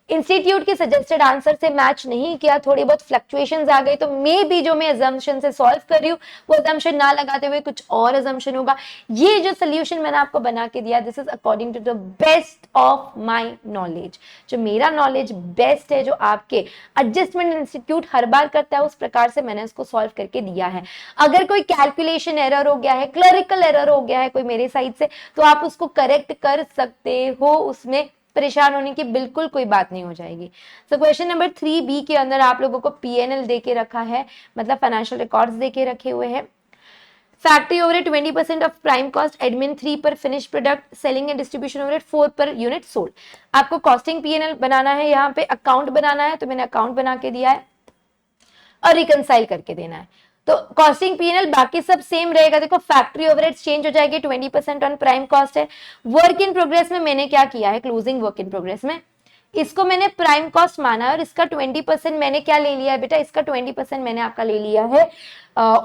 इंस्टीट्यूट के सजेस्टेड आंसर से मैच नहीं किया, थोड़ी बहुत फ्लक्चुएशंस आ गई, तो मे बी जो मैं अजम्पशन से सॉल्व कर रही हूँ वो अजम्पशन ना लगाते हुए कुछ और अजम्पशन होगा। ये जो सोल्यूशन मैंने आपको बना के दिया, this is according to the best of my knowledge, जो मेरा नॉलेज बेस्ट है, जो आपके एडजस्टमेंट इंस्टीट्यूट हर बार करता है, उस प्रकार से मैंने उसको सॉल्व करके दिया है। अगर कोई कैलकुलेशन एरर हो गया है, क्लरिकल एरर हो गया है कोई मेरे साइड से, तो आप उसको करेक्ट कर सकते हो, उसमें परेशान होने की बिल्कुल कोई बात नहीं हो जाएगी। सो क्वेश्चन नंबर 3B के अंदर आप लोगों को PNL दे के रखा है, मतलब फाइनेंशियल रिकॉर्ड्स दे के रखे हुए हैं। Factory overhead 20% of prime cost, admin 3 पर finish product, selling and distribution overhead 4 per unit sold. आपको कॉस्टिंग PNL बनाना है, यहाँ पे अकाउंट बनाना है, तो मैंने अकाउंट बना के दिया है और रिकंसाइल करके देना है। तो कॉस्टिंग PNL बाकी सब सेम रहेगा। देखो फैक्ट्री ओवरहेड्स चेंज हो जाएगी, 20% ऑन प्राइम कॉस्ट है। वर्क इन प्रोग्रेस में मैंने क्या किया है, क्लोजिंग वर्क इन प्रोग्रेस में इसको मैंने प्राइम कॉस्ट माना है और इसका 20% मैंने क्या ले लिया है बेटा, इसका 20% मैंने आपका ले लिया है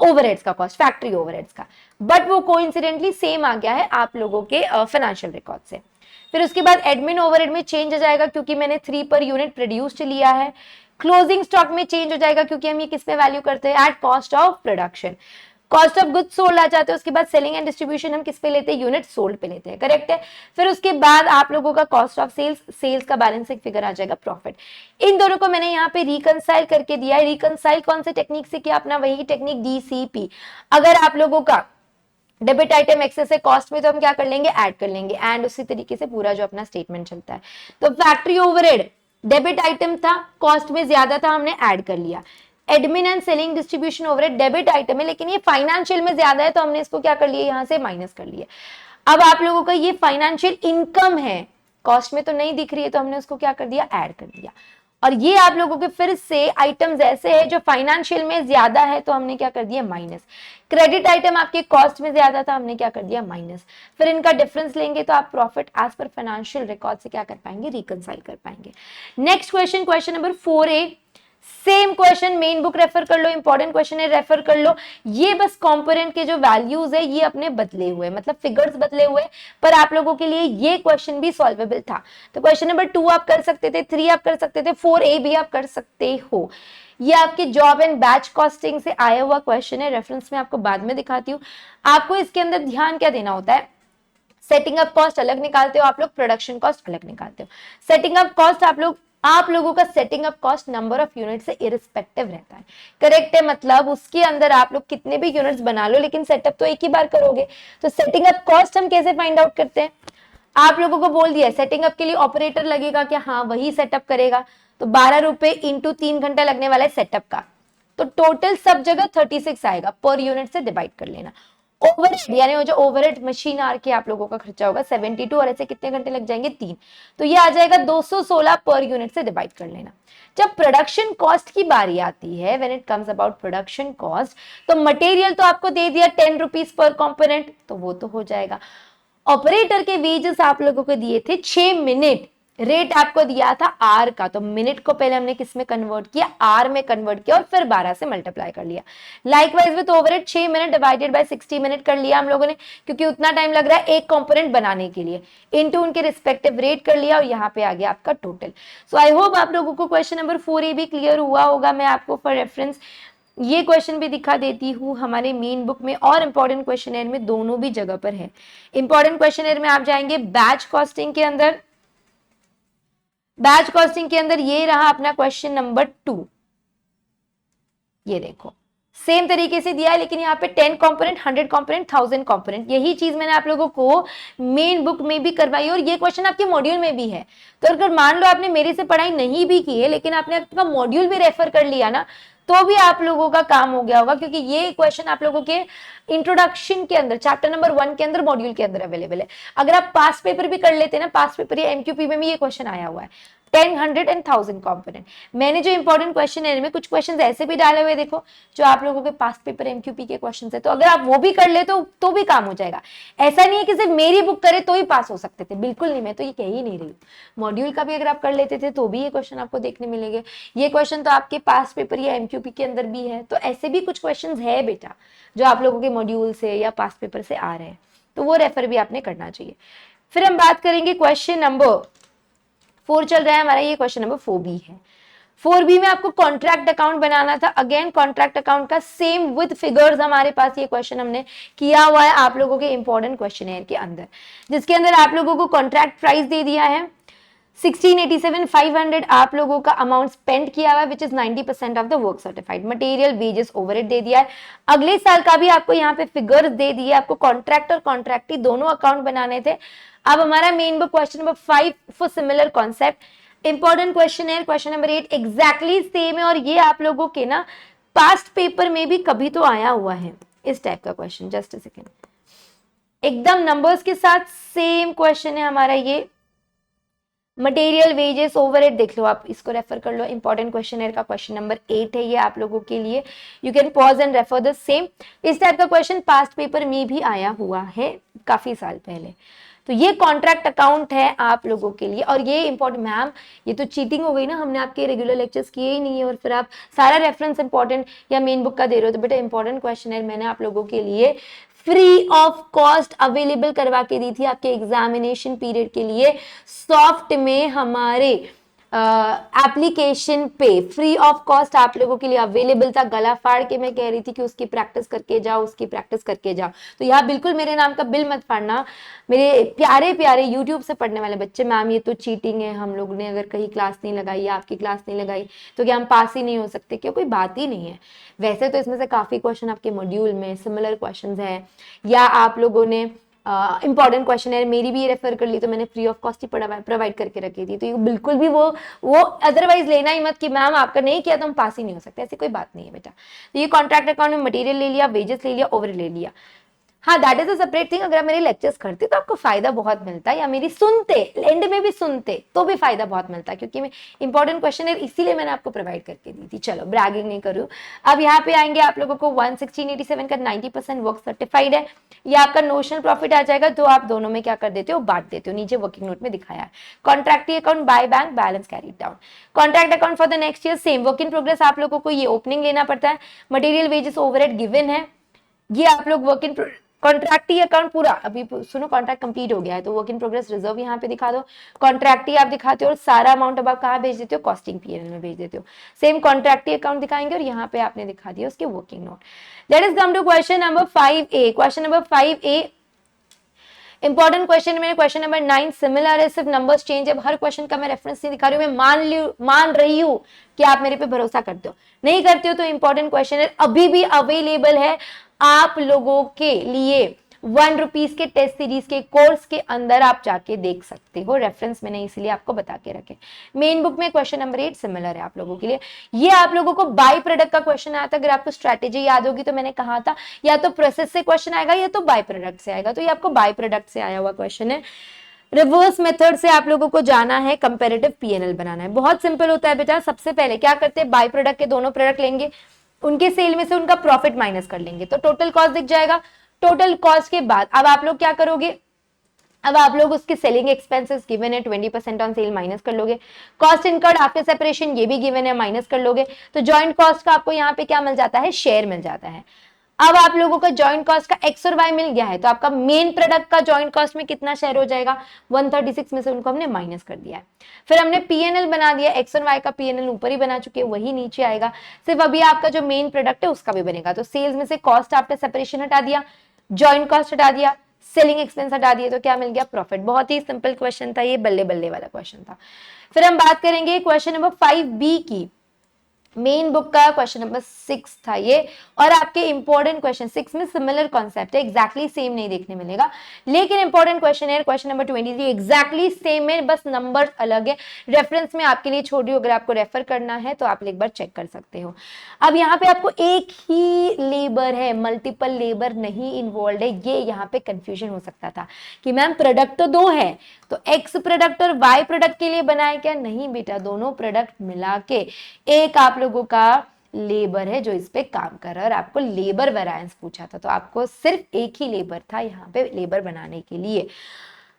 ओवरहेड्स का कॉस्ट, फैक्ट्री ओवरहेड्स का, बट वो कोइंसिडेंटली सेम आ गया है आप लोगों के फाइनेंशियल रिकॉर्ड से। फिर उसके बाद एडमिन ओवरहेड में चेंज हो जाएगा क्योंकि मैंने 3 पर यूनिट प्रोड्यूस्ड लिया है। क्लोजिंग स्टॉक में चेंज हो जाएगा क्योंकि हम ये किस पे वैल्यू करते हैं, at cost of production. Cost of goods sold आ जाते हैं, उसके बाद सेलिंग एंड डिस्ट्रीब्यूशन हम किस पे लेते हैं, यूनिट सोल्ड पे लेते हैं, करेक्ट है। फिर उसके बाद आप लोगों का कॉस्ट ऑफ सेल्स, सेल्स का बैलेंसिंग फिगर आ जाएगा, प्रॉफिट। इन दोनों को मैंने यहाँ पे रिकंसाइल करके दिया है। रिकंसाइल कौन से टेक्निक से किया, अपना वही टेक्निक DCP। अगर आप लोगों का डेबिट आइटम एक्सेस है कॉस्ट में, तो हम क्या कर लेंगे, ऐड कर लेंगे, एंड उसी तरीके से पूरा जो अपना स्टेटमेंट चलता है। तो फैक्ट्री ओवरहेड डेबिट आइटम था, कॉस्ट में ज्यादा था, हमने ऐड कर लिया। Admin and selling distribution overhead debit item है लेकिन ये फाइनेंशियल में ज्यादा है, तो हमने इसको क्या कर लिया, यहां से माइनस कर लिया। अब आप लोगों का ये फाइनेंशियल इनकम है, कॉस्ट में तो नहीं दिख रही है, तो हमने उसको क्या कर दिया, ऐड कर दिया। और ये आप लोगों के फिर से आइटम्स ऐसे है जो फाइनेंशियल में ज्यादा है, तो हमने क्या कर दिया, माइनस। क्रेडिट आइटम आपके कॉस्ट में ज्यादा था, हमने क्या कर दिया, माइनस। फिर इनका डिफरेंस लेंगे तो आप profit as per financial record से क्या कर पाएंगे, रिकंसाइल कर पाएंगे। Next question, question number 4A, same question, main book refer कर लो, इंपॉर्टेंट क्वेश्चन है, रेफर कर लो। ये बस कंपोनेंट के जो वैल्यूज है ये अपने बदले हुए, मतलब फिगर्स बदले हुए, पर आप लोगों के लिए ये क्वेश्चन भी सॉल्वेबल था। तो क्वेश्चन नंबर 2 आप कर सकते थे, 3 आप कर सकते थे, 4A भी आप कर सकते हो। ये आपके जॉब एंड बैच कॉस्टिंग से आया हुआ क्वेश्चन है, रेफरेंस में आपको बाद में दिखाती हूँ। आपको इसके अंदर ध्यान क्या देना होता है, सेटिंग अप कॉस्ट अलग निकालते हो आप लोग, प्रोडक्शन कॉस्ट अलग निकालते हो। सेटिंग अप कॉस्ट आप लोगों का setting up cost number of unit से इरिस्पेक्टिव रहता है, करेक्ट है। मतलब उसके अंदर आप लोग कितने भी यूनिट्स बना लो लेकिन सेटअप तो एक ही बार करोगे। तो सेटिंग अप कॉस्ट हम कैसे फाइंड आउट करते हैं, आप लोगों को बोल दिया सेटिंग अप के लिए ऑपरेटर लगेगा क्या, हाँ वही सेटअप करेगा, तो 12 रुपए इंटू 3 घंटा लगने वाला है सेटअप का, तो टोटल सब जगह 36 आएगा, पर यूनिट से डिवाइड कर लेना। ओवरहेड यानी वो जो ओवरहेड मशीन आर के आप लोगों का खर्चा होगा 72, और ऐसे कितने घंटे लग जाएंगे, 3, तो ये आ जाएगा 216 पर यूनिट से डिवाइड कर लेना। जब प्रोडक्शन कॉस्ट की बारी आती है, when it comes about production cost, तो मटेरियल तो आपको दे दिया 10 रुपीज पर कंपोनेंट, तो वो तो हो जाएगा। ऑपरेटर के वेजेस आप लोगों को दिए थे 6 मिनट, रेट आपको दिया था आर का, तो मिनट को पहले हमने किस में कन्वर्ट किया, आर में कन्वर्ट किया और फिर 12 से मल्टीप्लाई कर लिया। Likewise with overhead 6 minute divided by 60 minute कर लिया हम लोगों ने, क्योंकि उतना टाइम लग रहा है एक कंपोनेंट बनाने के लिए, इनटू उनके रिस्पेक्टिव रेट कर लिया और यहाँ पे आ गया आपका टोटल। सो आई होप आप लोगों को क्वेश्चन नंबर 4A भी क्लियर हुआ होगा। मैं आपको फॉर रेफरेंस ये क्वेश्चन भी दिखा देती हूँ, हमारे मेन बुक में और इंपॉर्टेंट क्वेश्चनर में दोनों भी जगह पर है। इंपॉर्टेंट क्वेश्चनर में आप जाएंगे बैच कॉस्टिंग के अंदर, बैच कॉस्टिंग के अंदर ये रहा अपना क्वेश्चन नंबर 2, ये देखो सेम तरीके से दिया है लेकिन यहाँ पे 10 कंपोनेंट, 100 कंपोनेंट, 1000 कंपोनेंट, यही चीज मैंने आप लोगों को मेन बुक में भी करवाई और ये क्वेश्चन आपके मॉड्यूल में भी है। तो अगर मान लो आपने मेरे से पढ़ाई नहीं भी की है लेकिन आपने आपका मॉड्यूल भी रेफर कर लिया ना, तो भी आप लोगों का काम हो गया होगा, क्योंकि ये क्वेश्चन आप लोगों के इंट्रोडक्शन के अंदर चैप्टर नंबर 1 के अंदर मॉड्यूल के अंदर अवेलेबल है। अगर आप पास पेपर भी कर लेते हैं ना, पास पेपर या MQP में भी ये क्वेश्चन आया हुआ है, 10, 100 एंड 1000 कंपोनेंट। मैंने जो इंपॉर्टेंट क्वेश्चन है इनमें कुछ क्वेश्चन ऐसे भी डाले हुए देखो जो आप लोगों के पास पेपर एमक्यूपी के क्वेश्चन है, तो अगर आप वो भी कर ले तो भी काम हो जाएगा। ऐसा नहीं है कि सिर्फ मेरी बुक करे तो ही पास हो सकते थे, बिल्कुल नहीं, मैं तो ये कह ही नहीं रही। मॉड्यूल का भी अगर आप कर लेते थे तो भी ये क्वेश्चन आपको देखने मिलेंगे। ये क्वेश्चन तो आपके पास पेपर या एमक्यूपी के अंदर भी है, तो ऐसे भी कुछ क्वेश्चन है बेटा जो आप लोगों के मॉड्यूल से या पास पेपर से आ रहे हैं, तो वो रेफर भी आपने करना चाहिए। फिर हम बात करेंगे क्वेश्चन नंबर 4 चल रहा है हमारा, ये क्वेश्चन नंबर 4B है। 4B में आपको कॉन्ट्रैक्ट अकाउंट बनाना था। अगेन कॉन्ट्रैक्ट अकाउंट का सेम विद फिगर्स हमारे पास ये क्वेश्चन हमने किया हुआ है आप लोगों के इंपॉर्टेंट क्वेश्चन के अंदर, जिसके अंदर आप लोगों को कॉन्ट्रैक्ट प्राइस दे दिया है 1687,500 आप लोगों का अमाउंट स्पेंड किया हुआ है which is 90% of the work certified. Material, wages, overhead दे दिया है। अगले साल का भी आपको यहाँ पे फिगर्स दे दिए, आपको कॉन्ट्रैक्ट और कॉन्ट्रैक्टी दोनों अकाउंट बनाने थे। अब हमारा main book question number 5 for similar concept. Important question है क्वेश्चन नंबर 8, एग्जैक्टली सेम है और ये आप लोगों के ना पास्ट पेपर में भी कभी तो आया हुआ है इस टाइप का क्वेश्चन। जस्ट अ सेकेंड, एकदम नंबर्स के साथ सेम क्वेश्चन है हमारा ये। मटेरियल, वेजेस, ओवरहेड देख लो, आप इसको रेफर कर लो। इंपॉर्टेंट क्वेश्चन है का क्वेश्चन नंबर 8 है ये आप लोगों के लिए। You can pause and refer the same. इस टाइप का क्वेश्चन पास्ट पेपर में भी आया हुआ है काफी साल पहले। तो ये कॉन्ट्रैक्ट अकाउंट है आप लोगों के लिए। और ये इंपॉर्टेंट, मैम ये तो चीटिंग हो गई ना, हमने आपके रेगुलर लेक्चर्स किए ही नहीं है और फिर आप सारा रेफरेंस इंपॉर्टेंट या मेन बुक का दे रहे हो। तो बेटा इंपॉर्टेंट क्वेश्चन है मैंने आप लोगों के लिए फ्री ऑफ कॉस्ट अवेलेबल करवा के दी थी आपके एग्जामिनेशन पीरियड के लिए। सॉफ्ट में हमारे एप्लीकेशन पे फ्री ऑफ कॉस्ट आप लोगों के लिए अवेलेबल था। गला फाड़ के मैं कह रही थी कि उसकी प्रैक्टिस करके जाओ, उसकी प्रैक्टिस करके जाओ। तो यहाँ बिल्कुल मेरे नाम का बिल मत फाड़ना मेरे प्यारे प्यारे यूट्यूब से पढ़ने वाले बच्चे। मैम ये तो चीटिंग है, हम लोग ने अगर कहीं क्लास नहीं लगाई या आपकी क्लास नहीं लगाई तो क्या हम पास ही नहीं हो सकते? क्या कोई बात ही नहीं है। वैसे तो इसमें से काफी क्वेश्चन आपके मॉड्यूल में सिमिलर क्वेश्चन है या आप लोगों ने इंपॉर्टेंट क्वेश्चन है मेरी भी रेफर कर ली तो मैंने free of cost he provide करके रखी थी। तो ये बिल्कुल भी वो अदरवाइज लेना ही मत कि मैम आपका नहीं किया तो हम पास ही नहीं हो सकते, ऐसी कोई बात नहीं है बेटा। तो ये कॉन्ट्रैक्ट अकाउंट में मटेरियल ले लिया, वेजेस ले लिया, ओवरहेड ले लिया। हाँ that is a separate thing. अगर आप मेरे लेक्चर्स करते तो आपको फायदा बहुत मिलता है, या मेरी सुनते एंड में भी सुनते तो भी फायदा बहुत मिलता है, क्योंकि मैं इंपॉर्टेंट क्वेश्चन है इसीलिए मैंने आपको प्रोवाइड करके दी थी। चलो ब्रैगिंग नहीं करूँ। अब यहाँ पे आएंगे आप लोगों को 1687 का 90% वर्क सर्टिफाइड है। ये आपका नोशनल प्रॉफिट आ जाएगा, तो आप दोनों में क्या कर देते हो, बांट देते हो। नीचे वर्किंग नोट में दिखाया है। Contractee account by bank, balance carried down. Contract account for the next year same work in progress आप लोगों को ये ओपनिंग लेना पड़ता है। मटेरियल, वेजेस, ओवरहेड गिवन है। ये आप लोग वर्क इन कॉन्ट्रैक्टी अकाउंट पूरा अभी सुनो, कॉन्ट्रैक्ट कंप्लीट हो गया है तो वर्क इन प्रोग्रेस रिजर्व यहाँ पे दिखा दो। कॉन्ट्रैक्टी आप दिखाते हो और सारा अमाउंट अब आप कहाँ भेज देते हो, कॉस्टिंग पीएनएल में भेज देते हो। सेम कॉन्ट्रैक्टी अकाउंट दिखाएंगे और यहाँ पे आपने दिखा दिया उसके working note. Let us come to question number 5A। Question number 5A important question है। क्वेश्चन नंबर 9 सिमिलर है, सिर्फ नंबर्स चेंज है। हर क्वेश्चन का मैं रेफरेंस नहीं दिखा रही हूँ, मैं मान रही हूँ कि आप मेरे पे भरोसा करते हो। नहीं करते हो तो इंपॉर्टेंट क्वेश्चन है अभी भी अवेलेबल है आप लोगों के लिए। 1 रुपीज के टेस्ट सीरीज के कोर्स के अंदर आप जाके देख सकते हो। रेफरेंस मैंने इसलिए आपको बता के रखे। मेन बुक में क्वेश्चन नंबर 8 सिमिलर है आप लोगों के लिए। ये आप लोगों को बाय प्रोडक्ट का क्वेश्चन आया था। अगर आपको स्ट्रैटेजी याद होगी तो मैंने कहा था या तो प्रोसेस से क्वेश्चन आएगा या तो बाय प्रोडक्ट से आएगा। तो ये आपको बाय प्रोडक्ट से आया हुआ क्वेश्चन है। रिवर्स मेथड से आप लोगों को जाना है, कंपैरेटिव पीएनएल बनाना है। बहुत सिंपल होता है बेटा। सबसे पहले क्या करते हैं, बाय प्रोडक्ट के दोनों प्रोडक्ट लेंगे, उनके सेल में से उनका प्रॉफिट माइनस कर लेंगे तो टोटल कॉस्ट दिख जाएगा। टोटल कॉस्ट के बाद अब आप लोग क्या करोगे, अब आप लोग उसके सेलिंग एक्सपेंसेस गिवन है 20% ऑन सेल माइनस कर लोगे। कॉस्ट इनकर्ड आफ्टर सेपरेशन ये भी गिवन है, माइनस कर लोगे। तो जॉइंट कॉस्ट का आपको यहाँ पे क्या मिल जाता है, शेयर मिल जाता है। अब आप लोगों का जॉइंट कॉस्ट का एक्स और वाई मिल गया है तो आपका मेन प्रोडक्ट का जॉइंट कॉस्ट में कितना शेयर हो जाएगा, 136 में से उनको हमने माइनस कर दिया है। फिर हमने पीएनएल बना दिया, एक्स और वाई का पीएनएल ऊपर ही बना चुके हैं, वही नीचे आएगा। सिर्फ अभी आपका जो मेन प्रोडक्ट है उसका भी बनेगा। तो सेल्स में से कॉस्ट आफ्टर सेपरेशन हटा दिया, जॉइंट कॉस्ट हटा दिया, सेलिंग एक्सपेंस हटा दिए, तो क्या मिल गया, प्रॉफिट। बहुत ही सिंपल क्वेश्चन था ये, बल्ले बल्ले वाला क्वेश्चन था। फिर हम बात करेंगे क्वेश्चन नंबर 5B की। मेन बुक का क्वेश्चन नंबर 6 था ये। और आपके इंपॉर्टेंट क्वेश्चन 6 में सिमिलर कॉन्सेप्ट है, एग्जैक्टली सेम नहीं देखने मिलेगा, लेकिन इंपॉर्टेंट क्वेश्चन है क्वेश्चन नंबर 23 एग्जैक्टली सेम है, बस नंबर अलग है। रेफरेंस में आपके लिए छोड़ रही हूं, अगर आपको रेफर करना है तो आप एक बार चेक कर सकते हो। अब यहाँ पे आपको एक ही लेबर है, मल्टीपल लेबर नहीं इन्वॉल्व है। ये यहाँ पे कंफ्यूजन हो सकता था कि मैम प्रोडक्ट तो 2 है, तो एक्स प्रोडक्ट और वाई प्रोडक्ट के लिए बनाए क्या? नहीं बेटा, दोनों प्रोडक्ट मिला के एक आप लोगों का लेबर है जो इस पे काम कर रहा है, और आपको लेबर वेरिएंस पूछा था, तो आपको सिर्फ एक ही लेबर था यहाँ पे लेबर बनाने के लिए।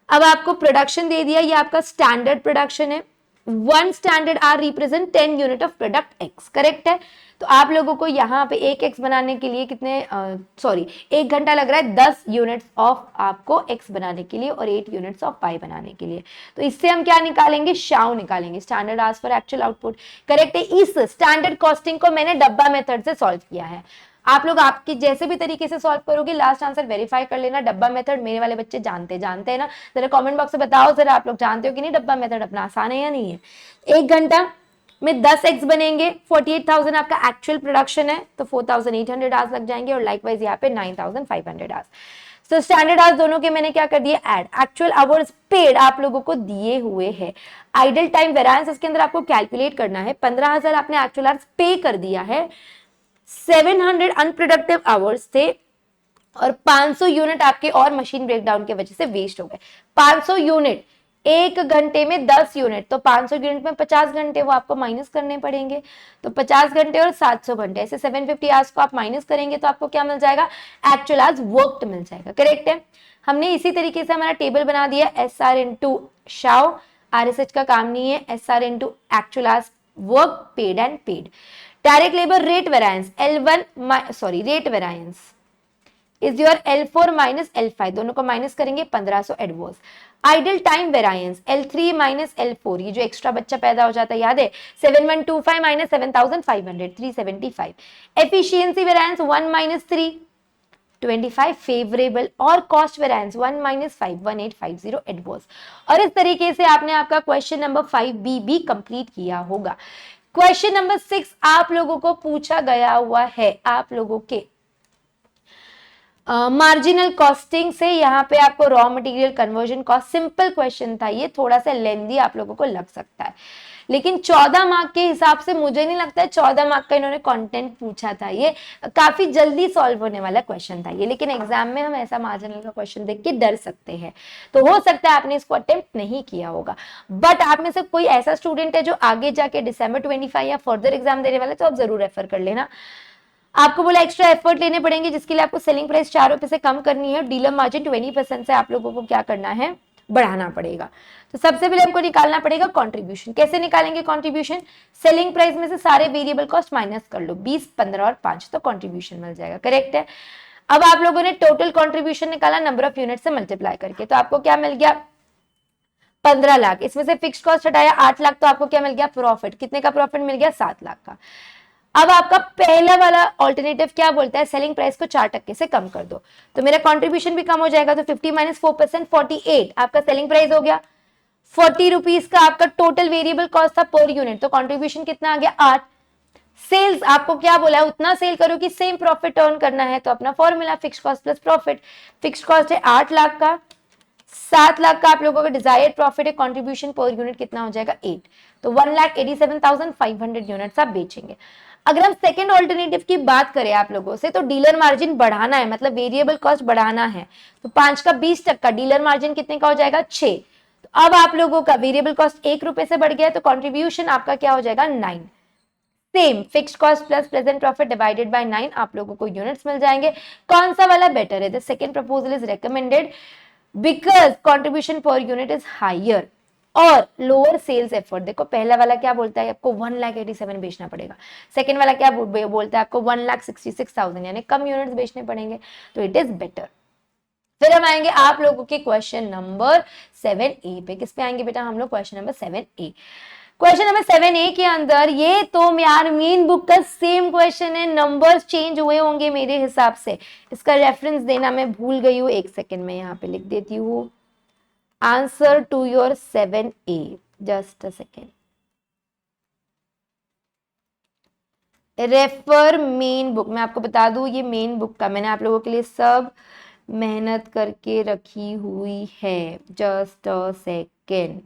अब आपको प्रोडक्शन दे दिया, ये आपका स्टैंडर्ड प्रोडक्शन है। 1 standard hour represent 10 unit of product X, correct है। तो आप लोगों को यहाँ पे एक एक्स बनाने के लिए कितने 1 घंटा लग रहा है 10 यूनिट्स ऑफ आपको एक्स बनाने के लिए और 8 यूनिट्स ऑफ पाई बनाने के लिए। तो इससे हम क्या निकालेंगे? शाउ निकालेंगे, standard hours for actual output, correct है। इस स्टैंडर्ड कॉस्टिंग को मैंने डब्बा मेथड से सॉल्व किया है। आप लोग आपकी जैसे भी तरीके से सॉल्व करोगे, लास्ट आंसर वेरीफाई कर लेना। डब्बा मेथड मेरे वाले बच्चे जानते हैं ना, जरा कमेंट बॉक्स में बताओ जरा, आप लोग जानते हो कि नहीं डब्बा मेथड अपना आसान है या नहीं है। 1 घंटा में 10 एक्स बनेंगे, 48,000 आपका एक्चुअल प्रोडक्शन है, तो 4,800 आवर्स लग जाएंगे, और लाइकवाइज यहाँ पे 9,500 आवर्स। तो स्टैंडर्ड आवर्स दोनों के मैंने क्या कर दिए? ऐड। एक्चुअल आवर्स पेड आप लोगों को दिए हुए हैं। आइडल टाइम वेरिएंस इसके अंदर आपको कैलकुलेट करना है। 15,000 आपने एक्चुअल आवर्स पे कर दिया है, 700 अनप्रोडक्टिव आवर्स थे, और 500 यूनिट आपके और मशीन ब्रेकडाउन की वजह से वेस्ट हो गए। 500 यूनिट 1 घंटे में 10 यूनिट, तो 500 यूनिट में 50 घंटे वो आपको माइनस करने पड़ेंगे। तो 50 घंटे और 700 घंटे, ऐसे 750 आवर्स को आप माइनस करेंगे तो आपको क्या मिल जाएगा? एक्चुअल आवर्स वर्कड मिल जाएगा, करेक्ट है। हमने इसी तरीके से हमारा टेबल बना दिया, एस आर इंटू शाउ, RSH का काम नहीं है, SR into actual hours work paid and paid. Direct labour rate variance rate variance is your L4 minus L5, दोनों को माइनस करेंगे 1500 adverse. Idle time variance L3 minus L4, ये जो extra बच्चा पैदा हो जाता है याद है, 7125 minus 7500, 375। Efficiency variance 1 minus 3, 25 favourable, और कॉस्ट वेरिएंस 1 माइनस 5, 1850 एडवर्स। और इस तरीके से आपने आपका क्वेश्चन नंबर 5B भी कंप्लीट किया होगा। क्वेश्चन नंबर 6 आप लोगों को पूछा गया हुआ है, आप लोगों के मार्जिनल कॉस्टिंग से। यहाँ पे आपको raw material conversion cost, simple question था ये, थोड़ा सा लेंदी आप लोगों को लग सकता है, लेकिन 14 मार्क के हिसाब से मुझे नहीं लगता है 14 मार्क का इन्होंने कंटेंट पूछा था, ये काफी जल्दी सॉल्व होने वाला क्वेश्चन था ये, लेकिन एग्जाम में हम ऐसा मार्जिनल का क्वेश्चन देख के डर सकते हैं, तो हो सकता है आपने इसको अटेम्प्ट नहीं किया होगा। बट आप में से कोई ऐसा स्टूडेंट है जो आगे जाके December 25 या फर्दर एग्जाम देने वाले, तो आप जरूर रेफर कर लेना। आपको बोला एक्स्ट्रा एफर्ट लेने पड़ेंगे, जिसके लिए आपको सेलिंग प्राइस 4 रुपए से कम करनी है, डीलर मार्जिन 20% से आप लोगों को क्या करना है? बढ़ाना पड़ेगा। तो सबसे पहले हमको निकालना पड़ेगा कंट्रीब्यूशन। कैसे निकालेंगे कंट्रीब्यूशन? सेलिंग प्राइस में से सारे वेरिएबल कॉस्ट माइनस कर लो, 20, 15 और 5, तो कंट्रीब्यूशन मिल जाएगा, करेक्ट है। अब आप लोगों ने टोटल कंट्रीब्यूशन निकाला नंबर ऑफ यूनिट से मल्टीप्लाई करके, तो आपको क्या मिल गया? 15 लाख। इसमें से फिक्स कॉस्ट हटाया 8 लाख, तो आपको क्या मिल गया? प्रॉफिट। कितने का प्रॉफिट मिल गया? 7 लाख का। अब आपका पहला वाला ऑल्टरनेटिव क्या बोलता है? सेलिंग प्राइस को 4% से कम कर दो, तो मेरा कंट्रीब्यूशन भी कम हो जाएगा, तो 50 माइनस 4%, 48 आपका सेलिंग प्राइस हो गया। 40 रुपीज का आपका टोटल वेरिएबल कॉस्ट था पर यूनिट, तो कंट्रीब्यूशन कितना आ गया? 8। सेल्स आपको क्या बोला है? उतना सेल करो कि सेम प्रॉफिट अर्न करना है, तो अपना formula fix cost plus profit. Fix cost है 8 लाख का, 7 लाख का आप लोगों का डिजायर्ड प्रॉफिट है, कंट्रीब्यूशन पर यूनिट कितना हो जाएगा? 8, तो 1,87,500 यूनिट्स आप बेचेंगे। अगर हम सेकेंड ऑल्टरनेटिव की बात करें आप लोगों से, तो डीलर मार्जिन बढ़ाना है, मतलब वेरिएबल कॉस्ट बढ़ाना है, तो 5 का 20%, डीलर मार्जिन कितने का हो जाएगा? 6। तो अब आप लोगों का वेरिएबल कॉस्ट 1 रुपए से बढ़ गया, तो कंट्रीब्यूशन आपका क्या हो जाएगा? 9। Same fixed cost plus present profit divided by 9, आप लोगों को यूनिट्स मिल जाएंगे। कौन सा वाला बेटर है? The second proposal is recommended because contribution per unit is higher और लोअर सेल्स एफर्ट। देखो पहला वाला क्या बोलता है? आपको 1,87,000 बेचना पड़ेगा, सेकेंड वाला क्या बोलता है? आपको 1,66,000, यानी कम यूनिट्स बेचने पड़ेंगे, तो इट इज बेटर। फिर हम आएंगे आप लोगों के क्वेश्चन नंबर 7A पे। किस पे आएंगे बेटा हम लोग? Question number 7A। Question number 7A के अंदर ये तो यार मेन बुक का सेम क्वेश्चन है, नंबर्स चेंज हुए होंगे मेरे हिसाब से, इसका रेफरेंस देना मैं भूल गई हूँ, एक सेकेंड में यहाँ पे लिख देती हूँ। Answer to your 7A, just a second. Refer main book, मैं आपको बता दूं ये मेन बुक का मैंने आप लोगों के लिए सब मेहनत करके रखी हुई है, जस्ट अ सेकेंड।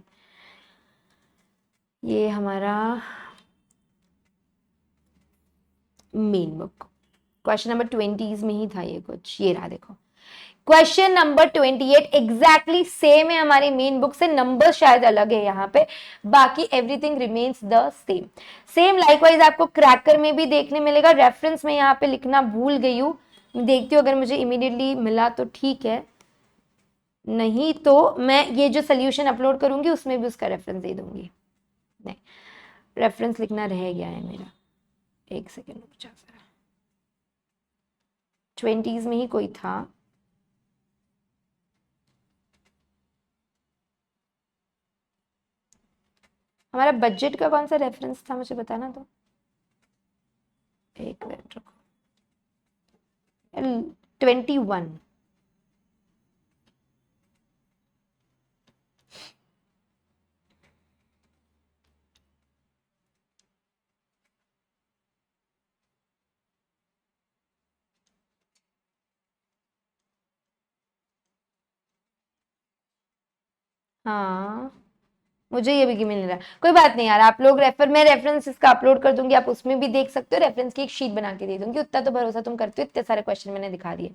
ये हमारा main book question number 20s में ही था ये कुछ, ये रहा देखो। क्वेश्चन नंबर 28 एग्जैक्टली सेम है हमारी मेन बुक से, नंबर शायद अलग है यहाँ पे, बाकी everything remains the same. Same likewise आपको क्रैकर में भी देखने मिलेगा। रेफरेंस में यहाँ पे लिखना भूल गई हूँ, देखती हूँ अगर मुझे इमीडिएटली मिला तो ठीक है, नहीं तो मैं ये जो सोल्यूशन अपलोड करूंगी उसमें भी उसका रेफरेंस दे दूंगी। नहीं, रेफरेंस लिखना रह गया है मेरा, एक सेकेंड रुक जा जरा, 20s में ही कोई था। हमारा बजट का कौन सा रेफरेंस था मुझे बताना तो, एक मिनट रुको। 21। हाँ मुझे ये भी मिल रहा है, कोई बात नहीं यार, आप लोग मैं रेफरेंस इसका अपलोड कर दूंगी, आप उसमें भी देख सकते हो, रेफरेंस की एक शीट बना के दे दूंगी, उतना तो भरोसा तुम करते हो, इतने सारे क्वेश्चन मैंने दिखा दिए।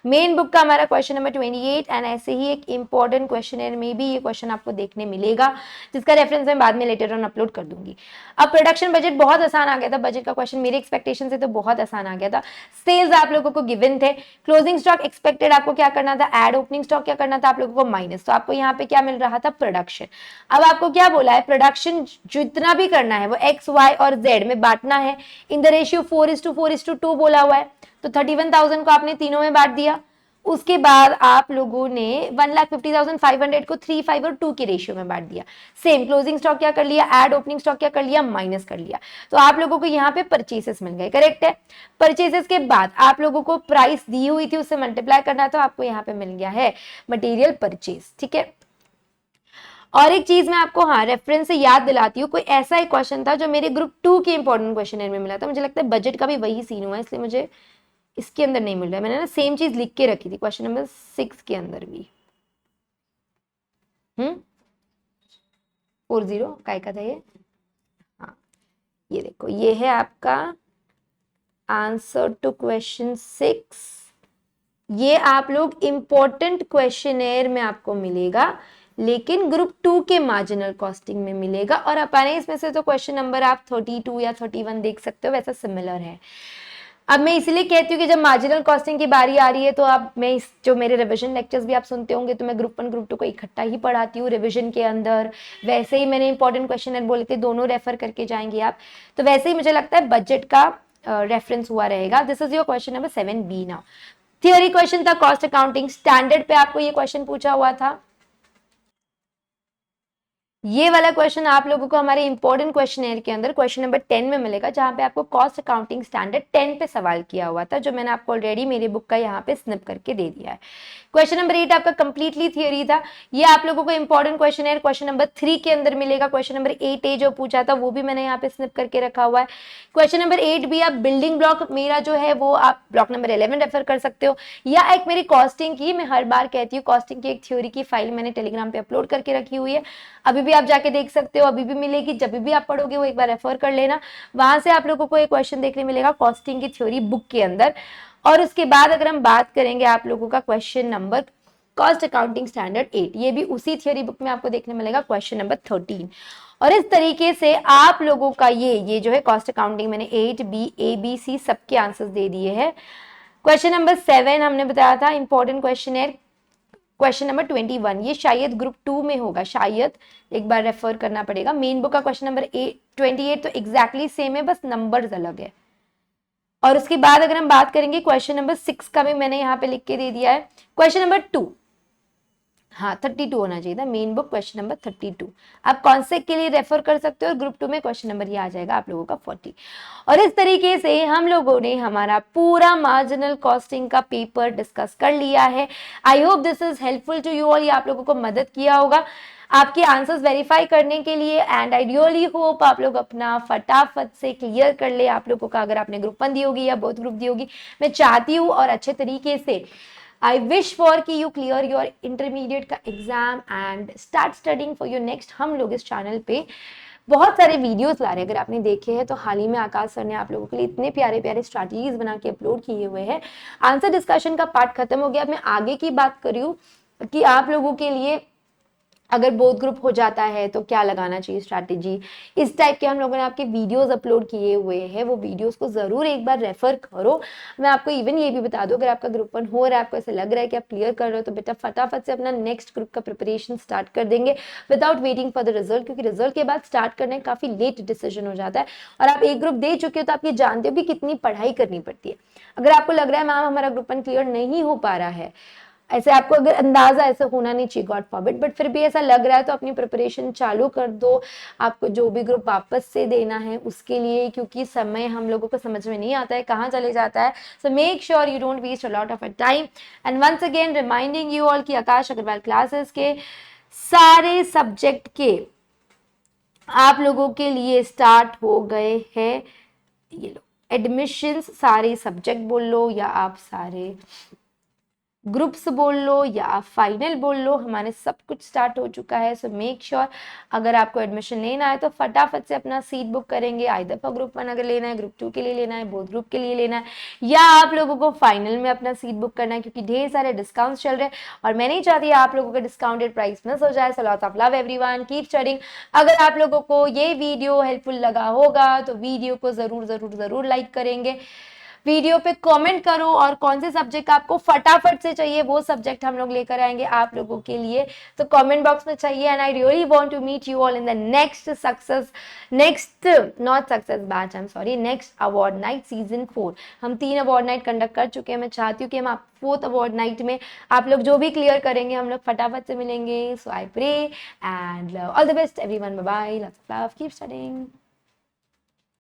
मेन बुक का हमारा क्वेश्चन नंबर 28 एंड ऐसे ही एक इंपॉर्टेंट क्वेश्चन में भी ये क्वेश्चन आपको देखने मिलेगा, जिसका रेफरेंस मैं बाद में लेटर ऑन अपलोड कर दूंगी। अब प्रोडक्शन बजट बहुत आसान आ गया था, बजट का क्वेश्चन मेरे एक्सपेक्टेशन से तो बहुत आसान आ गया था। सेल्स आप लोगों को गिवन थे, क्लोजिंग स्टॉक एक्सपेक्टेड आपको क्या करना था, एड ओपनिंग स्टॉक क्या करना था आप लोगों को माइनस, तो आपको यहाँ पे क्या मिल रहा था, प्रोडक्शन। अब आपको क्या बोला है, प्रोडक्शन जितना भी करना है वो एक्स वाई और जेड में बांटना है इन द रेशियो 4:4:2 बोला हुआ है, तो 31,000 को आपने तीनों में बांट दिया। उसके बाद आप लोगों ने 1,50,500 को 3, 5 और 2 के रेशियो में बांट दिया। सेम क्लोजिंग स्टॉक क्या कर लिया, एड ओपनिंग स्टॉक क्या कर लिया, माइनस कर लिया, तो आप लोगों को यहाँ पे परचेसेस मिल गए, करेक्ट है। परचेसेस के बाद आप लोगों को प्राइस दी हुई थी उससे मल्टीप्लाई करना, तो आपको यहाँ पे मिल गया है मटेरियल परचेस, ठीक है। और एक चीज मैं आपको हाँ रेफरेंस से याद दिलाती हूँ, कोई ऐसा एक क्वेश्चन था जो मेरे ग्रुप 2 के इंपॉर्टेंट क्वेश्चन में मिला था, मुझे लगता है बजट का भी वही सीन हुआ है, इसलिए मुझे इसके अंदर नहीं मिल रहा है, मैंने ना सेम चीज लिख के रखी थी क्वेश्चन नंबर 6 के अंदर भी। 40 काय का था ये, हाँ ये देखो, ये है आपका आंसर टू क्वेश्चन 6। ये आप लोग इंपॉर्टेंट क्वेश्चनेयर में आपको मिलेगा, लेकिन ग्रुप 2 के मार्जिनल कॉस्टिंग में मिलेगा, और अपने इसमें से तो क्वेश्चन नंबर आप 32 या 31 देख सकते हो, वैसा सिमिलर है। अब मैं इसलिए कहती हूँ कि जब मार्जिनल कॉस्टिंग की बारी आ रही है तो अब मैं इस जो मेरे रिवीजन लेक्चर्स भी आप सुनते होंगे, तो मैं ग्रुप 1 ग्रुप 2 को इकट्ठा ही पढ़ाती हूँ रिवीजन के अंदर। वैसे ही मैंने इंपॉर्टेंट क्वेश्चन बोले थे, दोनों रेफर करके जाएंगे आप, तो वैसे ही मुझे लगता है बजट का रेफरेंस हुआ रहेगा। This is your question number 7B now. Theory question था कॉस्ट अकाउंटिंग स्टैंडर्ड पे, आपको ये क्वेश्चन पूछा हुआ था। ये वाला क्वेश्चन आप लोगों को हमारे इंपॉर्टेंट क्वेश्चन के अंदर क्वेश्चन नंबर 10 में मिलेगा, जहां पे आपको कॉस्ट अकाउंटिंग स्टैंडर्ड 10 पे सवाल किया हुआ था, जो मैंने आपको ऑलरेडी मेरी बुक का यहाँ पे स्निप करके दे दिया है। क्वेश्चन नंबर 8 आपका कंप्लीटली थियोरी था, ये आप लोगों को इंपॉर्टेंट क्वेश्चन नंबर 3 के अंदर मिलेगा। क्वेश्चन नंबर 8A जो पूछा था वो भी मैंने यहाँ पे स्निप करके रखा हुआ है। क्वेश्चन नंबर 8B आप बिल्डिंग ब्लॉक मेरा जो है वो आप ब्लॉक नंबर 11 रेफर कर सकते हो, या एक मेरी कॉस्टिंग की, मैं हर बार कहती हूँ कॉस्टिंग की एक थ्योरी की फाइल मैंने टेलीग्राम पे अपलोड करके रखी हुई है, अभी भी आप जाके देख सकते हो, अभी भी मिलेगी, जब भी आप पढ़ोगे वो एक बार रेफर कर लेना, वहां से आप लोगों को एक क्वेश्चन देखने मिलेगा कॉस्टिंग की थ्योरी बुक के अंदर। और उसके बाद अगर हम बात करेंगे आप लोगों का question number cost accounting standard 8, ये भी उसी थ्योरी बुक में आपको देखने मिलेगा क्वेश्चन नंबर 13। और इस तरीके से आप लोगों का ये जो है कॉस्ट अकाउंटिंग मैंने 8B ABC सबके आंसर्स दे दिए हैं। क्वेश्चन नंबर 7 हमने बताया था इंपॉर्टेंट क्वेश्चन है, क्वेश्चन नंबर 21, ये शायद ग्रुप 2 में होगा, शायद एक बार रेफर करना पड़ेगा। मेन बुक का क्वेश्चन नंबर 28 तो एग्जैक्टली सेम है, बस नंबर्स अलग है। और उसके बाद अगर हम बात करेंगे क्वेश्चन नंबर 6 का भी मैंने यहाँ पे लिख के दे दिया है। क्वेश्चन नंबर 2, हाँ 32 होना चाहिए था, मेन बुक क्वेश्चन नंबर 32, आप कौन से के लिए रेफर कर सकते हो, और ग्रुप 2 में क्वेश्चन नंबर ये आ जाएगा आप लोगों का 40। और इस तरीके से हम लोगों ने हमारा पूरा मार्जिनल कॉस्टिंग का पेपर डिस्कस कर लिया है। I hope this is helpful to you all, ये आप लोगों को मदद किया होगा आपके आंसर्स वेरीफाई करने के लिए, एंड आई रियली होप आप लोग अपना फटाफट से क्लियर कर ले। आप लोगों का अगर आपने ग्रुप 1 दी होगी या बोथ ग्रुप दी होगी, मैं चाहती हूँ और अच्छे तरीके से I wish for कि you clear your intermediate का exam and start studying for your next. हम लोग इस चैनल पे बहुत सारे वीडियोस ला रहे हैं, अगर आपने देखे हैं तो हाल ही में आकाश सर ने आप लोगों के लिए इतने प्यारे प्यारे स्ट्रैटेजीज बना के अपलोड किए हुए हैं। आंसर डिस्कशन का पार्ट खत्म हो गया। अब मैं आगे की बात करूँ कि आप लोगों के लिए अगर बोथ ग्रुप हो जाता है तो क्या लगाना चाहिए स्ट्रैटेजी, इस टाइप के हम लोगों ने आपके वीडियोस अपलोड किए हुए हैं, वो वीडियोस को जरूर एक बार रेफर करो। मैं आपको इवन ये भी बता दूं, अगर आपका ग्रुप 1 हो रहा है, आपको ऐसा लग रहा है कि आप क्लियर कर रहे हो, तो बेटा फटाफट से अपना नेक्स्ट ग्रुप का प्रिपरेशन स्टार्ट कर देंगे without waiting for the result, क्योंकि रिजल्ट के बाद स्टार्ट करने काफी लेट डिसीजन हो जाता है। और आप एक ग्रुप दे चुके हो तो आप ये जानते हो कि कितनी पढ़ाई करनी पड़ती है। अगर आपको लग रहा है मैम हमारा ग्रुप 1 क्लियर नहीं हो पा रहा है, ऐसे आपको अगर अंदाजा ऐसा होना नहीं चाहिए, गॉड फॉरबिड, बट फिर भी ऐसा लग रहा है तो अपनी प्रिपरेशन चालू कर दो। आपको जो भी ग्रुप वापस से देना है उसके लिए, क्योंकि समय हम लोगों को समझ में नहीं आता है कहाँ चले जाता है। So make sure you don't waste a lot of time. And once again reminding you all कि आकाश अग्रवाल क्लासेस के सारे सब्जेक्ट के आप लोगों के लिए स्टार्ट हो गए हैं। ये लो एडमिशंस, सारे सब्जेक्ट बोल लो या आप सारे ग्रुप्स बोल लो या आप फाइनल बोल लो, हमारे सब कुछ स्टार्ट हो चुका है। सो मेक श्योर अगर आपको एडमिशन लेना है तो फटाफट से अपना सीट बुक करेंगे। आइदर फॉर ग्रुप 1 अगर लेना है, ग्रुप 2 के लिए लेना है, बोथ ग्रुप के लिए लेना है, या आप लोगों को फाइनल में अपना सीट बुक करना है, क्योंकि ढेर सारे डिस्काउंट्स चल रहे हैं और मैं नहीं चाहती आप लोगों का डिस्काउंटेड प्राइस मिस हो जाए। So lots of love everyone, keep studying. अगर आप लोगों को ये वीडियो हेल्पफुल लगा होगा तो वीडियो को जरूर जरूर जरूर लाइक करेंगे, वीडियो पे कमेंट करो और कौन से सब्जेक्ट आपको फटाफट से चाहिए वो सब्जेक्ट हम लोग लेकर आएंगे आप लोगों के लिए, तो कमेंट बॉक्स में चाहिए। And I really want to meet you all in the next batch, I am sorry, next award night season 4। हम 3 अवार्ड नाइट कंडक्ट कर चुके हैं, मैं चाहती हूँ कि हम आप 4th अवार्ड नाइट में आप लोग जो भी क्लियर करेंगे हम लोग फटाफट से मिलेंगे। So I pray and all the best everyone, bye bye, love keep studying.